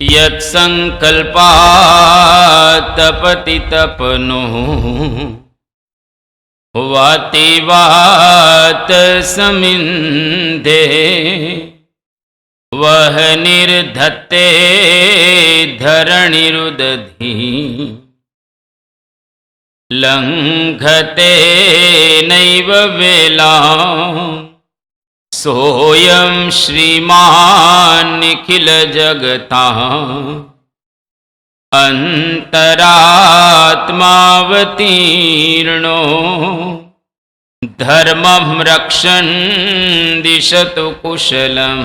યત્સંકલ્પાતપતિ તપનો વાતે વાત સમિંધે વહ નિર્ધત્તે ધરણીરુદધી લંઘતે નૈવ વેલા સોયં શ્રીમાન નિખિલ જગતા અંતરાત્માવતીર્ણો ધર્મં રક્ષન દિશતુ કુશલમ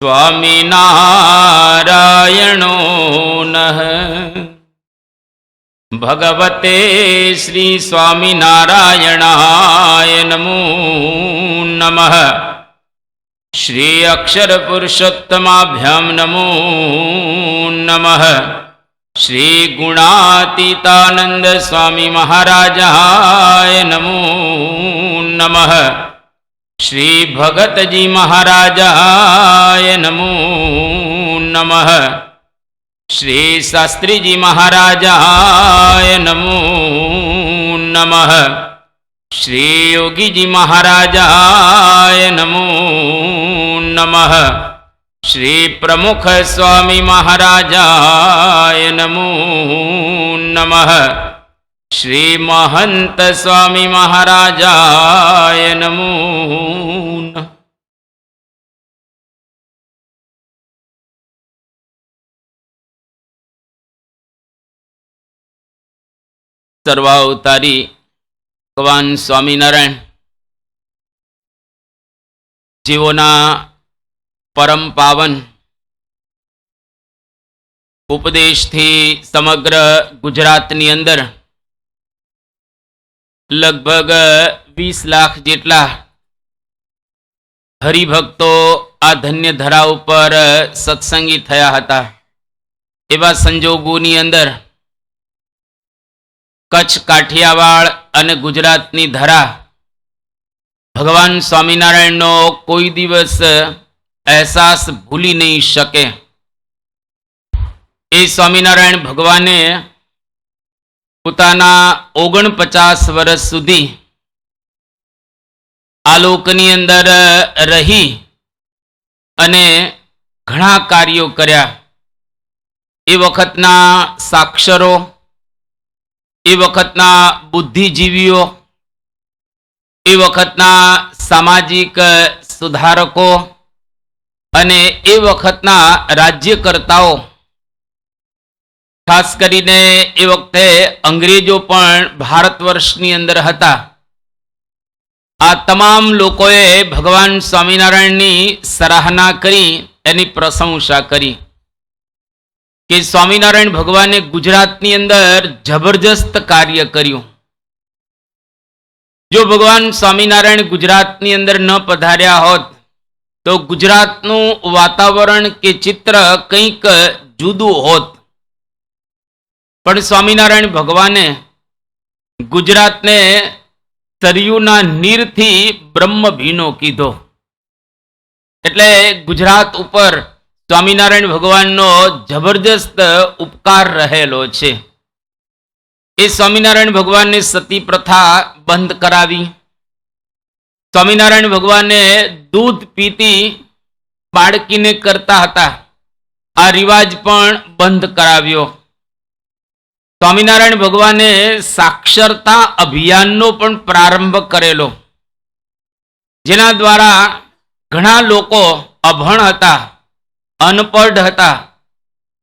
સ્વામિનારાયણો નઃ. ભગવતે શ્રી સ્વામિનારાયણાય નમો નમઃ. શ્રી અક્ષર પુરુષોત્તમાભ્યામ નમો નમઃ. શ્રી ગુણાતીતાનંદ સ્વામી મહારાજાય નમો નમઃ. શ્રી ભગતજી મહારાજાય નમો નમઃ. શ્રી શાસ્ત્રીજી મહારાજાય નમો નમઃ. શ્રી યોગીજી મહારાજાય નમો નમઃ. શ્રી પ્રમુખ સ્વામી મહારાજાય નમો નમઃ. શ્રી મહંત સ્વામી મહારાજાય નમો નમઃ. સર્વાવતારી ભગવાન સ્વામિનારાયણ જીવોના પરમ પાવન ઉપદેશથી સમગ્ર ગુજરાતની અંદર લગભગ 20 લાખ જેટલા હરિભક્તો આ ધન્ય ધરા ઉપર સત્સંગી થયા હતા. એવા સંજોગોની અંદર કચ્છ, કાઠિયાવાડ અને ગુજરાતની ધરા ભગવાન સ્વામિનારાયણનો કોઈ દિવસ અહેસાસ ભૂલી નહીં શકે. એ સ્વામિનારાયણ ભગવાને પોતાના 49 વર્ષ સુધી આ લોકની અંદર રહી અને ઘણા કાર્યો કર્યા. એ વખતના સાક્ષરો, એ વખતના બુદ્ધિજીવીઓ, એ વખતના સામાજિક સુધારકો અને એ વખતના રાજ્યકર્તાઓ, ખાસ કરીને એ વખતે અંગ્રેજો પણ ભારત વર્ષની અંદર હતા. આ તમામ લોકોએ ભગવાન સ્વામિનારાયણની સરાહના કરી, એની પ્રશંસા કરી કે સ્વામિનારાયણ ભગવાને ગુજરાતની અંદર જબરજસ્ત કાર્ય કર્યું. જો ભગવાન સ્વામિનારાયણ ગુજરાતની અંદર ન પધાર્યા હોત તો ગુજરાતનું વાતાવરણ કે ચિત્ર કંઈક જુદું હોત. પણ સ્વામિનારાયણ ભગવાને ગુજરાતને સરયુના નીરથી બ્રહ્મભીનો કીધો. એટલે ગુજરાત ઉપર સ્વામિનારાયણ ભગવાનનો જબરજસ્ત ઉપકાર રહેલો છે. એ સ્વામિનારાયણ ભગવાનને સતી પ્રથા બંધ કરાવી. સ્વામિનારાયણ ભગવાને દૂધ પીતી બાળકીને કરતા હતા, આ રિવાજ પણ બંધ કરાવ્યો. સ્વામિનારાયણ ભગવાને સાક્ષરતા અભિયાનનો પણ પ્રારંભ કરેલો, જેના દ્વારા ઘણા લોકો અભણ હતા, અનપઢ હતા,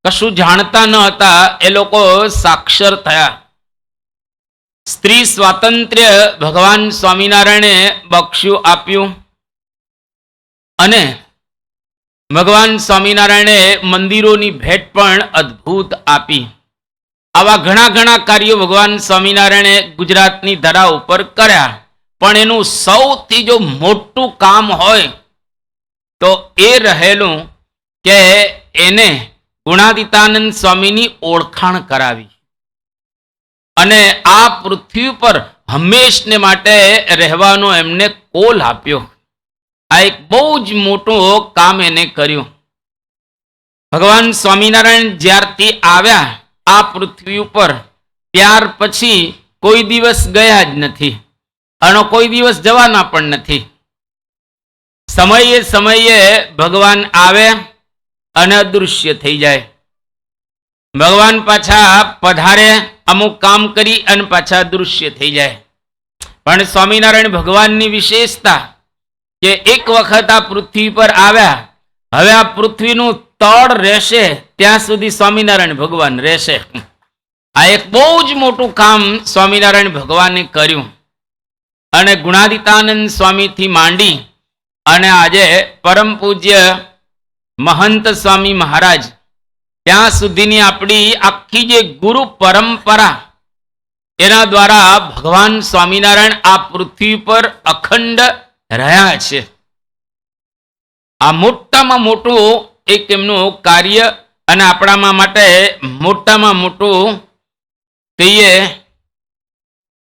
કશું જાણતા ન હતા, એ લોકો સાક્ષર થયા. સ્ત્રી સ્વાતંત્ર્ય ભગવાન સ્વામિનારાયણે બક્ષ્યું આપ્યું અને ભગવાન સ્વામિનારાયણે મંદિરોની ભેટ પણ અદ્ભુત આપી. આવા ઘણા કાર્યો ભગવાન સ્વામિનારાયણે ગુજરાતની ધરા ઉપર કર્યા. પણ એનું સૌથી જો મોટું કામ હોય તો એ રહેલું કે એને ગુણાતીતાનંદ સ્વામીની ઓળખાણ કરાવી અને આ પૃથ્વી પર હંમેશને માટે રહેવાનો એમને કોલ આપ્યો. આ એક બહુ જ મોટું કામ એને કર્યું. ભગવાન સ્વામિનારાયણ જ્યારથી આવ્યા આ પૃથ્વી ઉપર ત્યાર પછી કોઈ દિવસ ગયા જ નથી અને કોઈ દિવસ જવાના પણ નથી. સમયે સમયે ભગવાન આવે અને અદૃશ્ય થઈ જાય. ભગવાન પાછા પધારે, અમુક કામ કરી અને પાછા અદૃશ્ય થઈ જાય. પણ સ્વામિનારાયણ ભગવાનની વિશેષતા કે એક વખત આ પૃથ્વી પર આવ્યા, હવે આ પૃથ્વીનું તળ રહેશે ત્યાં સુધી સ્વામિનારાયણ ભગવાન રહેશે. આ એક બહુ જ મોટું કામ સ્વામિનારાયણ ભગવાને કર્યું. અને ગુણાદિતાનંદ સ્વામીથી માંડી અને આજે પરમ પૂજ્ય મહંત સ્વામી મહારાજ ત્યાં સુધીની આપણી આખી જે ગુરુ પરંપરા, એના દ્વારા ભગવાન સ્વામિનારાયણ આ પૃથ્વી પર અખંડ રહ્યા છે. આ મોટામાં મોટું એક એમનું કાર્ય અને આપણામાં માટે મોટામાં મોટું કહીએ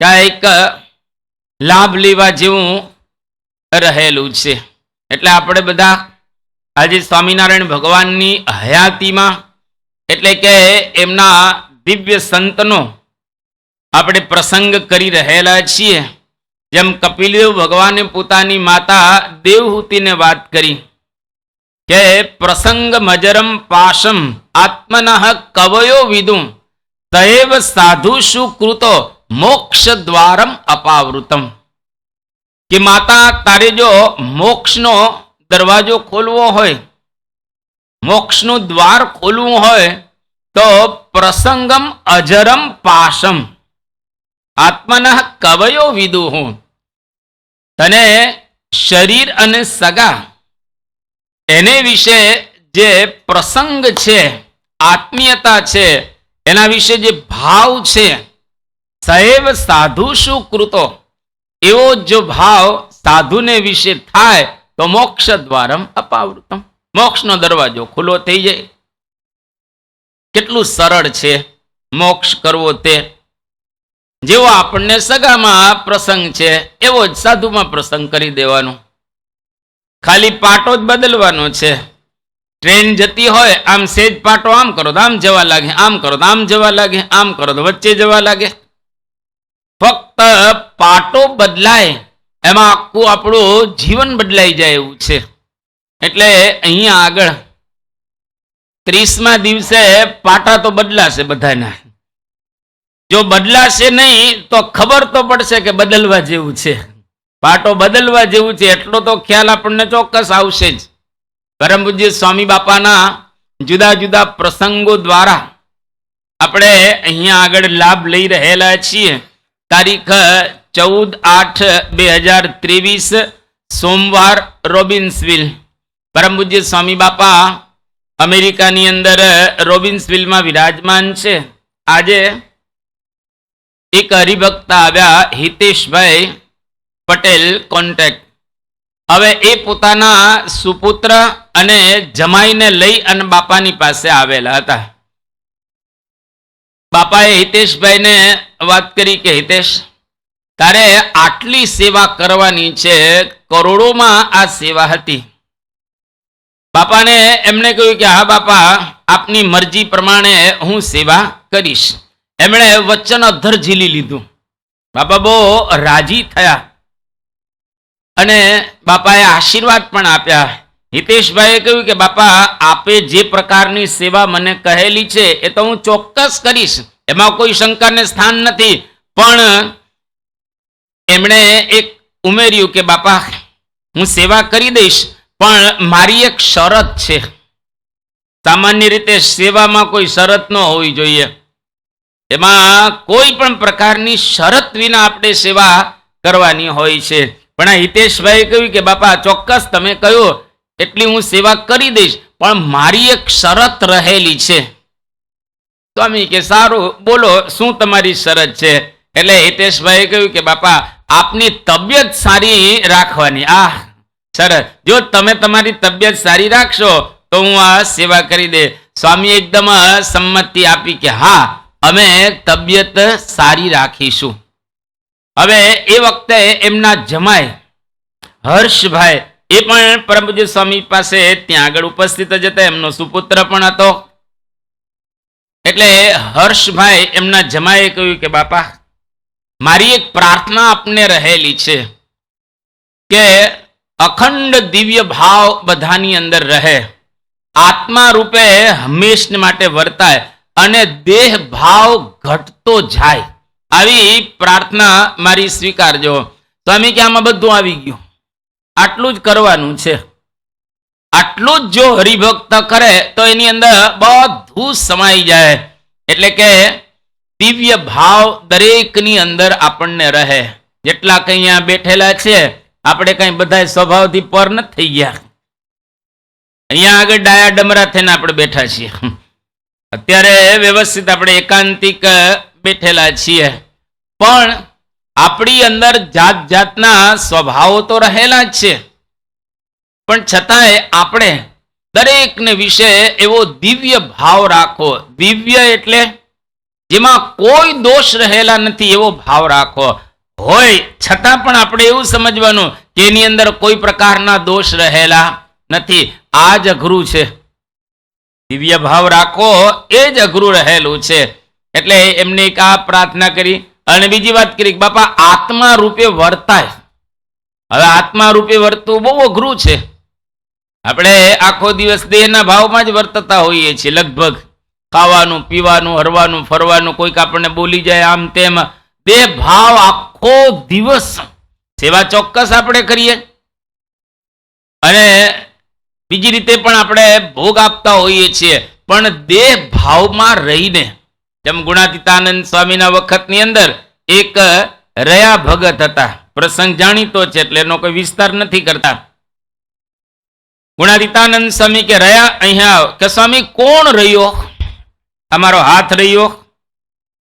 કે એક લાભ લેવા જેવું રહેલું છે. એટલે આપણે બધા આજે સ્વામિનારાયણ ભગવાનની હયાતીમાં એટલે કે એમના દિવ્ય સંતનો આપણે પ્રસંગ કરી રહેલા છીએ. જેમ કપિલદેવ ભગવાને પોતાની માતા દેવહૂતિને વાત કરી કે પ્રસંગ મજરમ પાશમ આત્મનઃ કવયો વિદું તૈવ સાધુષુ કૃતો મોક્ષ દ્વારમ અપાવૃતમ. કે માતા, તારે જો મોક્ષનો દરવાજો ખોલવો હોય, મોક્ષનું દ્વાર ખોલવું હોય તો પ્રસંગમ અજરમ પાશમ આત્મનઃ કવયો વિદુહુ. તને શરીર અને સગા એને વિશે જે પ્રસંગ છે, આત્મીયતા છે, એના વિશે જે ભાવ છે, સૈવ સાધુષુ કૃતો, એવો જો ભાવ સાધુને વિશે થાય તો મોક્ષ દ્વારમ અપાવૃતમ, મોક્ષનો દરવાજો ખુલ્લો થઈ જાય. કેટલું સરળ છે મોક્ષ કરવો તે. જેવો આપણને સગામાં પ્રસંગ છે એવો જ સાધુમાં પ્રસંગ કરી દેવાનો. ખાલી પાટો જ બદલવાનો છે. ટ્રેન જતી હોય, આમ સેજ પાટો આમ કરો તો આમ જવા લાગે, આમ કરો તો આમ જવા લાગે, આમ કરો તો વચ્ચે જવા લાગે. ફક્ત પાટો બદલાય એમાં આખું આપણું જીવન બદલાઈ જાય એવું છે. એટલે અહીંયા આગળ 30મા દિવસે પાટા તો બદલાશે બધાના. જો બદલાશે નહીં તો ખબર તો પડશે કે બદલવા જેવું છે. પાટો બદલવા જેવું છે એટલો તો ખ્યાલ આપણને ચોક્કસ આવશે જ. પરમ પૂજ્ય સ્વામી બાપાના જુદા જુદા પ્રસંગો દ્વારા આપણે અહીંયા આગળ લાભ લઈ રહેલા છીએ. તારીખ 14/8/2023 સોમવાર, રોબિન્સવિલ. પરમ પૂજ્ય સ્વામી બાપા અમેરિકાની અંદર રોબિન્સવિલમાં વિરાજમાન છે. આજે એક હરિભક્ત આવ્યા, હિતેશભાઈ પટેલ કોન્ટેક્ટ. હવે એ પોતાના સુપુત્ર અને જમાઈને લઈ અને બાપાની પાસે આવેલા હતા. બાપાએ હિતેશભાઈને વાત કરી કે હિતેશ, તારે આટલી સેવા કરવાની છે, કરોડોમાં આ સેવા હતી. બાપાને એમણે કહ્યું કે હા બાપા, આપની મરજી પ્રમાણે હું સેવા કરીશ. એમણે વચન અધ્ધર ઝીલી લીધું. બાપા બહુ રાજી થયા અને બાપાએ આશીર્વાદ પણ આપ્યા. હિતેશભાઈએ કહ્યું કે બાપા, આપે જે પ્રકારની સેવા મને કહેલી છે એ તો હું ચોક્કસ કરીશ, એમાં કોઈ શંકાને સ્થાન નથી. પણ એમણે એક ઉમેર્યું કે બાપા, હું સેવા કરી દઈશ, પણ મારી એક શરત છે. સામાન્ય રીતે સેવામાં કોઈ શરત ન હોવી જોઈએ. એમાં કોઈ પણ પ્રકારની શરત વિના આપણે સેવા કરવાની હોય છે. પણ આ હિતેશભાઈએ કહ્યું કે બાપા, ચોક્કસ તમે કહ્યું એટલી હું સેવા કરી દઈશ, પણ મારી એક શરત રહેલી છે. સ્વામી કે સારું, બોલો શું તમારી શરત છે? એટલે હિતેશભાઈએ કહ્યું કે બાપા, આપની તબિયત સારી રાખવાની આ શરત. જો તમે તમારી તબિયત સારી રાખશો તો હું આ સેવા કરી દે. સ્વામી એકદમ સંમતિ આપી કે હા, અમે તબિયત સારી રાખીશું. હવે એ વખતે એમના જમાઈ હર્ષભાઈ એ પણ પરમ પૂજ્ય સ્વામી પાસે ત્યાં આગળ ઉપસ્થિત જ હતા. એમનો સુપુત્ર પણ હતો. એટલે હર્ષભાઈ એમના જમાએ કહ્યું કે બાપા, મારી એક પ્રાર્થના આપને રહેલી છે કે અખંડ દિવ્ય ભાવ બધાની અંદર રહે, આત્મા રૂપે હંમેશ માટે વર્તાય અને દેહ ભાવ ઘટતો જાય, આવી પ્રાર્થના મારી સ્વીકારજો. સ્વામી કે આમાં બધું આવી ગયું, આટલું જ કરવાનું છે. આટલું જ જો હરિભક્ત કરે તો એની અંદર બધું સમાઈ જાય. એટલે કે દિવ્ય ભાવ દરેકની અંદર આપણને રહે. જેટલા કઈ અહીંયા બેઠેલા છે આપણે કઈ બધા સ્વભાવથી પર નથી થઈ ગયા. અહીંયા આગળ ડાયા ડમરા થઈને આપણે બેઠા છીએ. અત્યારે વ્યવસ્થિત આપણે એકાંતિક બેઠેલા છીએ, પણ આપણી અંદર જાત જાતના સ્વભાવો તો રહેલા જ છે. પણ છતાંય આપણે દરેકને વિશે એવો દિવ્ય ભાવ રાખો. દિવ્ય એટલે જેમાં કોઈ દોષ રહેલા નથી એવો ભાવ રાખો. હોય છતાં પણ આપણે એવું સમજવાનું કે એની અંદર કોઈ પ્રકારના દોષ રહેલા નથી. આ જ અઘરું છે. દિવ્ય ભાવ રાખો એ જ અઘરું રહેલું છે. એટલે એમને એક આ પ્રાર્થના કરી અને બીજી વાત કરી, બાપા આત્મા રૂપે વર્તાય. હવે આત્મા રૂપે વર્તવું બહુ અઘરું છે. આપણે આખો દિવસ દેહના ભાવમાં જ વર્તતા હોઈએ છીએ લગભગ. ખાવાનું, પીવાનું, હરવાનું, ફરવાનું, કોઈક આપણને બોલી જાય આમ તેમ. દેહ ભાવ આખો દિવસ. સેવા ચોક્કસ આપણે કરીએ અને બીજી રીતે પણ આપણે ભોગ આપતા હોઈએ છીએ, પણ દેહ ભાવમાં રહીને. જેમ ગુણાતીતાનંદ સ્વામીના વખતની અંદર એક રયા ભગત હતા. પ્રસંગ જાણીતો છે એટલે એનો કોઈ વિસ્તાર નથી કરતા. ગુણાતીતાનંદ સ્વામી કે રહ્યા અહીંયા આવ. કે સ્વામી કોણ રહ્યો? અમારો હાથ રહ્યો,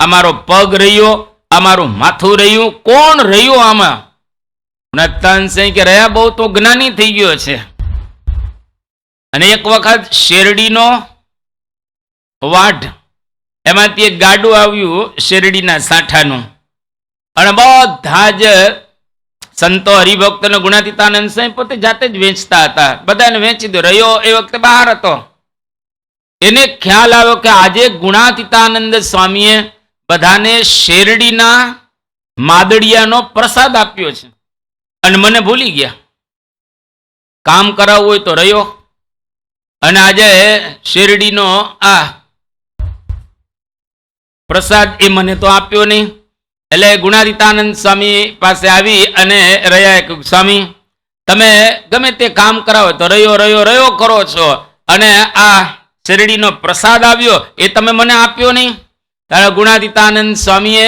અમારો પગ રહ્યો, અમારું માથું રહ્યું, કોણ રહ્યું આમાં? ગુણાતીતાનંદ સ્વામી કે રહ્યા બહુ તો જ્ઞાની થઈ ગયો છે. અને એક વખત શેરડીનો વાઢ, એમાંથી એક ગાડું આવ્યું શેરડીના સાંઠાનું, અને બધા જ સંતો હરિભક્ત અને ગુણાતીતાનંદ સ્વામી પોતે જાતે જ વેચતા હતા. બધાને વેચી દો. રહ્યો એ વખતે બહાર હતો. એને ખ્યાલ આવ્યો કે આજે ગુણાતીતાનંદ સ્વામીએ બધાને શેરડીના માદડિયાનો પ્રસાદ આપ્યો છે અને મને ભૂલી ગયા. કામ કરાવવું હોય તો રહ્યો, અને આજે શેરડીનો આ પ્રસાદ એ મને તો આપ્યો નહીં. એટલે ગુણાતીતાનંદ સ્વામી પાસે આવી અને રહ્યા કે સ્વામી તમે ગમે તે કામ કરાવો તો રહ્યો રહ્યો રહ્યો કરો છો, અને આ શેરડીનો પ્રસાદ આવ્યો એ તમે મને આપ્યો નહીં. ત્યારે ગુણાતીતાનંદ સ્વામીએ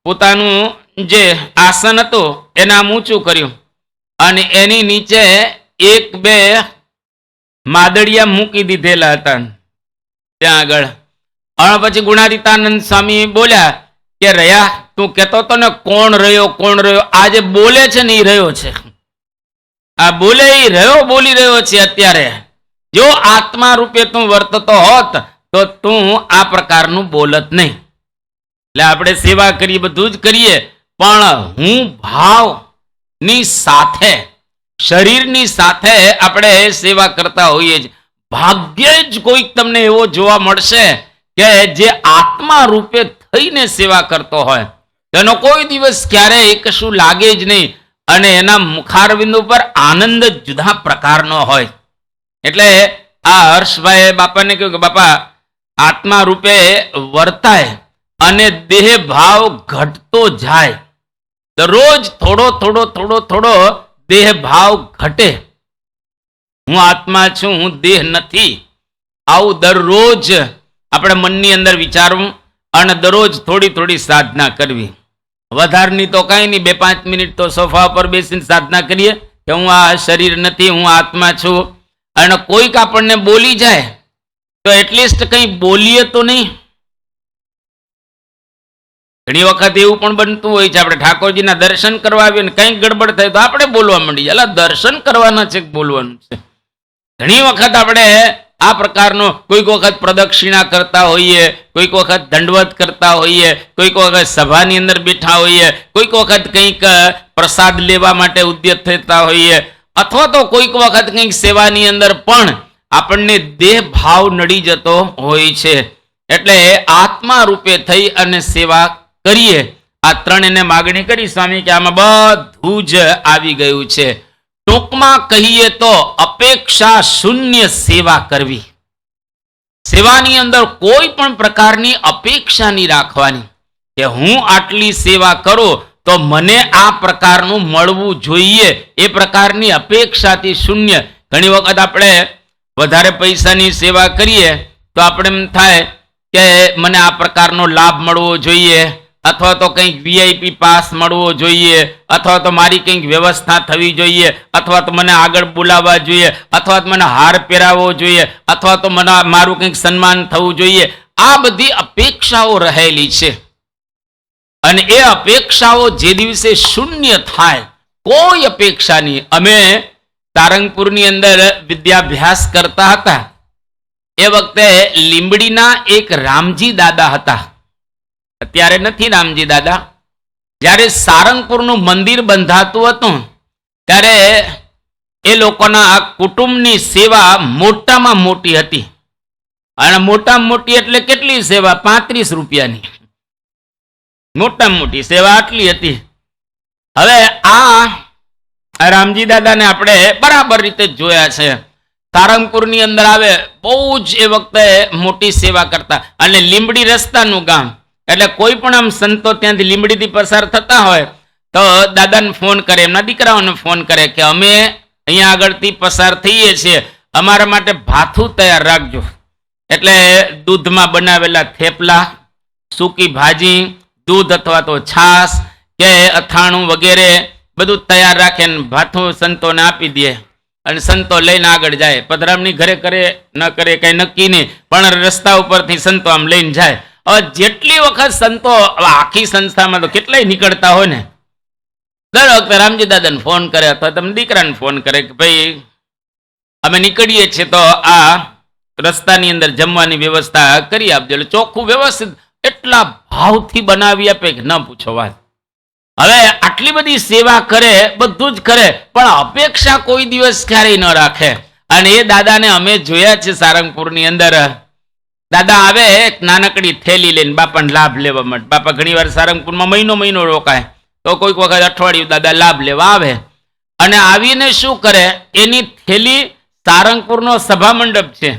પોતાનું જે આસન હતું એને આમ ઊંચું કર્યું અને એની નીચે એક બે માદડિયા મૂકી દીધેલા હતા ત્યાં આગળ. અને પછી ગુણાતીતાનંદ સ્વામી બોલ્યા કે રહ્યા તું કહેતો હતો ને કોણ રહ્યો કોણ રહ્યો, આજે બોલે છે ને એ રહ્યો છે. આ બોલે એ રહ્યો બોલી રહ્યો છે. અત્યારે જો આત્મા રૂપે તું વર્તતો હોત તો તું આ પ્રકારનું બોલત નહીં. એટલે આપણે સેવા કરીએ, બધું જ કરીએ, પણ હું ભાવ ની સાથે, શરીરની સાથે આપણે સેવા કરતા હોઈએ છીએ. ભાગ્યે જ કોઈક તમને એવો જોવા મળશે કે જે આત્મા રૂપે થઈને સેવા કરતો હોય. તેનો કોઈ દિવસ ક્યારેય કશું લાગે જ નહીં, અને એના મુખારબિંદ ઉપર આનંદ જ જુદા પ્રકારનો હોય. એટલે આ હર્ષભાઈ બાપાને કહ્યું કે બાપા આત્મા રૂપે વર્તાય અને દેહ ભાવ ઘટતો જાય. દરરોજ થોડો થોડો થોડો થોડો દેહ ભાવ ઘટે. હું આત્મા છું, હું દેહ નથી. આવું દરરોજ આપણે મનની અંદર વિચારવું અને દરરોજ થોડી થોડી સાધના કરવી. વધારની તો કઈ નહીં, 2-5 મિનિટ તો સોફા પર બેસીને સાધના કરીએ કે હું આ શરીર નથી, હું આત્મા છું. અને કોઈક આપણને બોલી જાય તો એટલીસ્ટ કંઈ બોલીએ તો નહીં. ઘણી વખત એવું પણ બનતું હોય છે, આપણે ઠાકોરજીના દર્શન કરવા આવીએ ને કંઈક ગડબડ થાય તો આપણે બોલવા માંડીએ. એટલે દર્શન કરવાના છે, બોલવાનું છે. ઘણી વખત આપણે આ પ્રકારનો કોઈક વખત પ્રદક્ષિણા કરતા હોઈએ, કોઈક વખત દંડવત કરતા હોઈએ, કોઈક વખત સભાની અંદર બેઠા હોઈએ, કોઈક વખત કંઈક પ્રસાદ લેવા માટે ઉદ્યત થતા હોઈએ, અથવા તો કોઈક વખત કંઈક સેવાની અંદર પણ આપણને દેહ ભાવ નડી જતો હોય છે. એટલે આત્મા રૂપે થઈ અને સેવા કરીએ. આ ત્રણને માગણી કરી સ્વામી કે આમાં બધું જ આવી ગયું છે. ટૂંકમાં કહીએ તો અપેક્ષા શૂન્ય સેવા કરવી. સેવાની અંદર કોઈ પણ પ્રકારની અપેક્ષા નહીં રાખવાની કે હું આટલી સેવા કરું તો મને આ પ્રકારનું મળવું જોઈએ, એ પ્રકારની અપેક્ષાથી શૂન્ય. ઘણી વખત આપણે વધારે પૈસાની સેવા કરીએ તો આપણે એમ થાય કે મને આ પ્રકારનો લાભ મળવો જોઈએ, અથવા તો કંઈક વીઆઈપી પાસ મળવો જોઈએ, અથવા તો મારી કંઈક વ્યવસ્થા થવી જોઈએ, અથવા તો મને આગળ બોલાવવા જોઈએ, અથવા તો મને હાર પહેરાવવો જોઈએ, અથવા તો મને મારું કંઈક સન્માન થવું જોઈએ. આ બધી અપેક્ષાઓ રહેલી છે. અને એ અપેક્ષાઓ જે દિવસે શૂન્ય થાય, કોઈ અપેક્ષા નહીં. અમે સારંગપુરની અંદર વિદ્યાભ્યાસ કરતા હતા એ વખતે લીંબડીના એક રામજી દાદા હતા. અત્યારે નથી રામજી દાદા. જ્યારે સારંગપુરનું મંદિર બંધાતું હતું ત્યારે એ લોકોના કુટુંબની સેવા મોટામાં મોટી હતી. અને મોટામાં મોટી એટલે કેટલી સેવા? 35 રૂપિયાની મોટામાં મોટી સેવા આટલી હતી. હવે આ રામજી દાદાને આપણે બરાબર રીતે જોયા છે. સારંગપુરની અંદર આવે, બહુ જ એ વખતે મોટી સેવા કરતા. અને લીંબડી રસ્તાનું ગામ એટલે કોઈ પણ આમ સંતો ત્યાંથી લીંબડીથી પસાર થતા હોય તો દાદાને ફોન કરે, એમના દીકરાઓને ફોન કરે કે અમે અહીંયા આગળથી પસાર થઈએ છીએ, અમારા માટે ભાથું તૈયાર રાખજો. એટલે દૂધમાં બનાવેલા થેપલા, સૂકી ભાજી, દૂધ અથવા તો છાશ કે અથાણું વગેરે બધું તૈયાર રાખે ને ભાથું સંતોને આપી દે. અને સંતો લઈને આગળ જાય. પધરામણી ઘરે કરે ન કરે કઈ નક્કી નહીં, પણ રસ્તા ઉપરથી સંતો આમ લઈને જાય. હવે જેટલી વખત સંતો આખી સંસ્થામાં તો કેટલાય નીકળતા હોય ને, દર વખતે રામજી દાદાને ફોન કરે અથવા તમે દીકરાને ફોન કરે કે ભાઈ અમે નીકળીએ છીએ તો આ રસ્તાની અંદર જમવાની વ્યવસ્થા કરી આપજો. એટલે ચોખ્ખું વ્યવસ્થિત એટલા ભાવથી બનાવી આપે કે ન પૂછો વાત. હવે આટલી બધી સેવા કરે, બધું જ કરે, પણ અપેક્ષા કોઈ દિવસ ક્યારેય ન રાખે. અને એ દાદાને અમે જોયા છે સારંગપુરની અંદર. દાદા આવે એક નાનકડી થેલી લઈને બાપાને લાભ લેવા માટે. બાપા ઘણી વાર સારંગપુરમાં મહિનો રોકાય તો કોઈક વખત અઠવાડિયું દાદા લાભ લેવા આવે. અને આવીને શું કરે, એની થેલી સારંગપુરનો સભા મંડપ છે,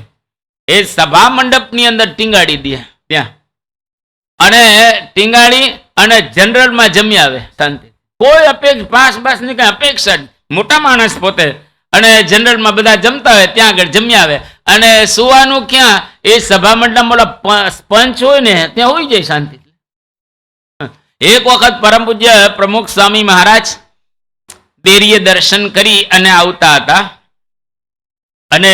એ સભા મંડપની અંદર ટીંગાડી દે ત્યાં. અને ટીંગાડી અને જનરલમાં જમી આવે શાંતિ. કોઈ પાસ ની કઈ અપેક્ષા. મોટા માણસ પોતે અને જનરલમાં બધા જમતા હોય ત્યાં આગળ જમી આવે. અને સુવાનું ક્યાં? એ સભા મંડપમાં સ્પંચ હોય ને ત્યાં હોઈ જાય શાંતિ. એક વખત પરમ પૂજ્ય પ્રમુખ સ્વામી મહારાજ દેરીએ દર્શન કરી અને આવતા હતા. અને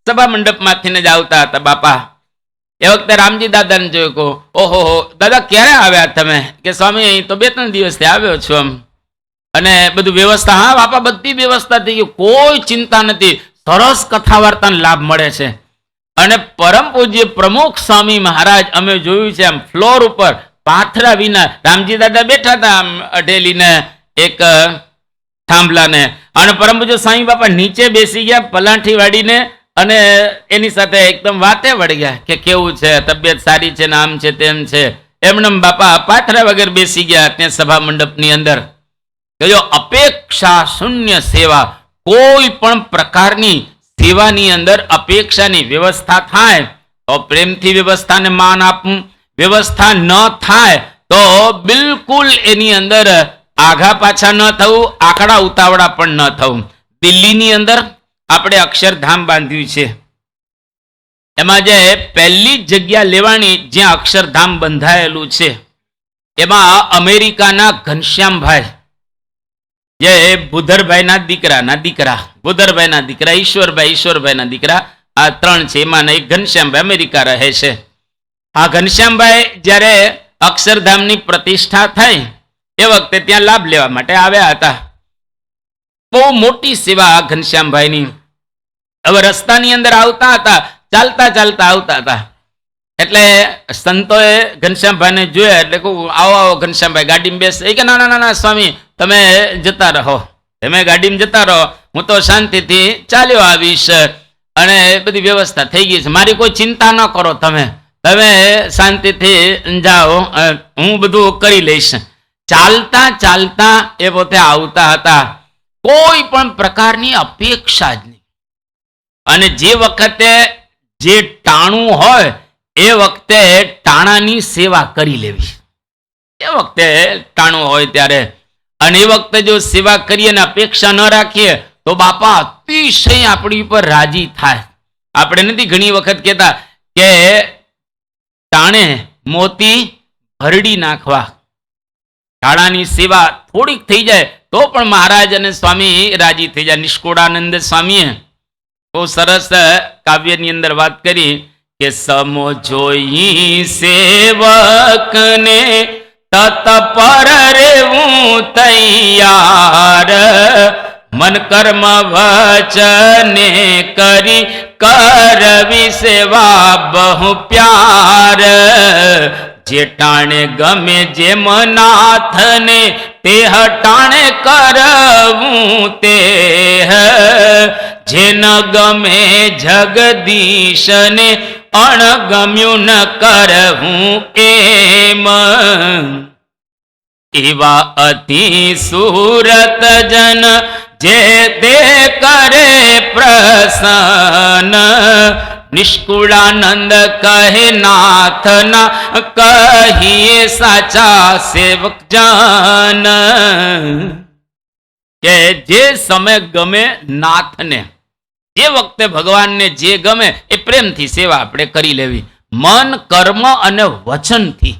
સભા મંડપમાંથી જ આવતા હતા બાપા. એ વખતે રામજી દાદાને જોયું કહો, ઓહો દાદા ક્યારે આવ્યા તમે? કે સ્વામી અહીં તો 2-3 દિવસથી આવ્યો છું આમ. અને બધું વ્યવસ્થા? હા બાપા બધી વ્યવસ્થા થઈ ગઈ, કોઈ ચિંતા નથી, સરસ કથા વાર્તાનો લાભ મળે છે. અને પરમ પૂજ્ય પ્રમુખ સ્વામી મહારાજ અમે જોયું છે આમ ફ્લોર ઉપર પાથરા વિના રામજી દાદા બેઠા હતા આમ અઢેલીને એક થાંભલાને. અને પરમ પૂજ્ય સ્વામી બાપા નીચે બેસી ગયા પલાઠી વાળીને અને એની સાથે એકદમ વાતે વળી ગયા કે કેવું છે, તબિયત સારી છે ને આમ છે તેમ છે. એમને બાપા પાથરા વગર બેસી ગયા ત્યાં સભા મંડપની અંદર. જો અપેક્ષા શૂન્ય સેવા, કોઈ પણ પ્રકારની સેવાની અંદર અપેક્ષાની વ્યવસ્થા થાય તો પ્રેમથી વ્યવસ્થાને માન આપવું. વ્યવસ્થા ન થાય તો બિલકુલ એની અંદર આઘા પાછા ન થવું, આકડા ઉતાવળા પણ ન થવું. દિલ્હીની અંદર આપણે અક્ષરધામ બાંધ્યું છે. એમાં જે પહેલી જગ્યા લેવાની જ્યાં અક્ષરધામ બંધાયેલું છે એમાં અમેરિકાના ઘનશ્યામભાઈ, જે બુધરભાઈના દીકરા બુધરભાઈના દીકરા ઈશ્વરભાઈના દીકરા, આ 3 છે. એમાં એક ઘનશ્યામભાઈ અમેરિકા રહે છે. આ ઘનશ્યામભાઈ જ્યારે અક્ષરધામની પ્રતિષ્ઠા થઈ એ વખતે ત્યાં લાભ લેવા માટે આવ્યા હતા. બહુ મોટી સેવા ઘનશ્યામભાઈની. હવે રસ્તાની અંદર આવતા હતા, ચાલતા આવતા હતા. એટલે સંતોએ ઘનશ્યામભાઈને જોયા એટલે કહું, આવો ઘનશ્યામભાઈ ગાડીમાં બેસે. એ કે ના સ્વામી તમે જતા રહો, તમે ગાડીમાં જતા રહો, હું તો શાંતિથી ચાલ્યો આવીશ અને બધી વ્યવસ્થા થઈ ગઈ છે, મારી કોઈ ચિંતા ન કરો, તમે શાંતિથી જાઓ, હું બધું કરી લઈશ. ચાલતા ચાલતા એ પોતે આવતા હતા, કોઈ પણ પ્રકારની અપેક્ષા જ નહીં. અને જે વખતે જે ટાણું હોય એ વખતે ટાણાની સેવા કરી લેવી, એ વખતે ટાણું હોય ત્યારે. અને એ વખતે જો સેવા કરીએ ને અપેક્ષા ન રાખીએ તો બાપા અતિશય આપણી ઉપર રાજી થાય. આપણે નથી ઘણી વખત કહેતા કે ટાણે મોતી ભરડી નાખવા, ટાણાની સેવા થોડીક થઈ જાય તો પણ મહારાજ અને સ્વામી રાજી થઈ જાય. નિષ્કુળાનંદ સ્વામીએ બહુ સરસ કાવ્યની અંદર વાત કરી કે સમો જોઈ સેવકને તત્પર રેવું તૈયાર, મન કર્મ વચને કરી કરવી સેવા બહુ પ્યાર. જે ટાણે ગમે જેમ નાથને તે ટાણે કરવું તે, જે ન ગમે જગદીશને અણગમ્યું ન કરવું એમ. એવા અતિ સુરત જન જે તે કરે પ્રસન્ન, નિષ્કુળાનંદ કહે નાથના કહીએ સાચા સેવક જન. કે જે સમય ગમે નાથને, જે વખતે ભગવાનને જે ગમે એ પ્રેમથી સેવા આપણે કરી લેવી, મન કર્મ અને વચનથી.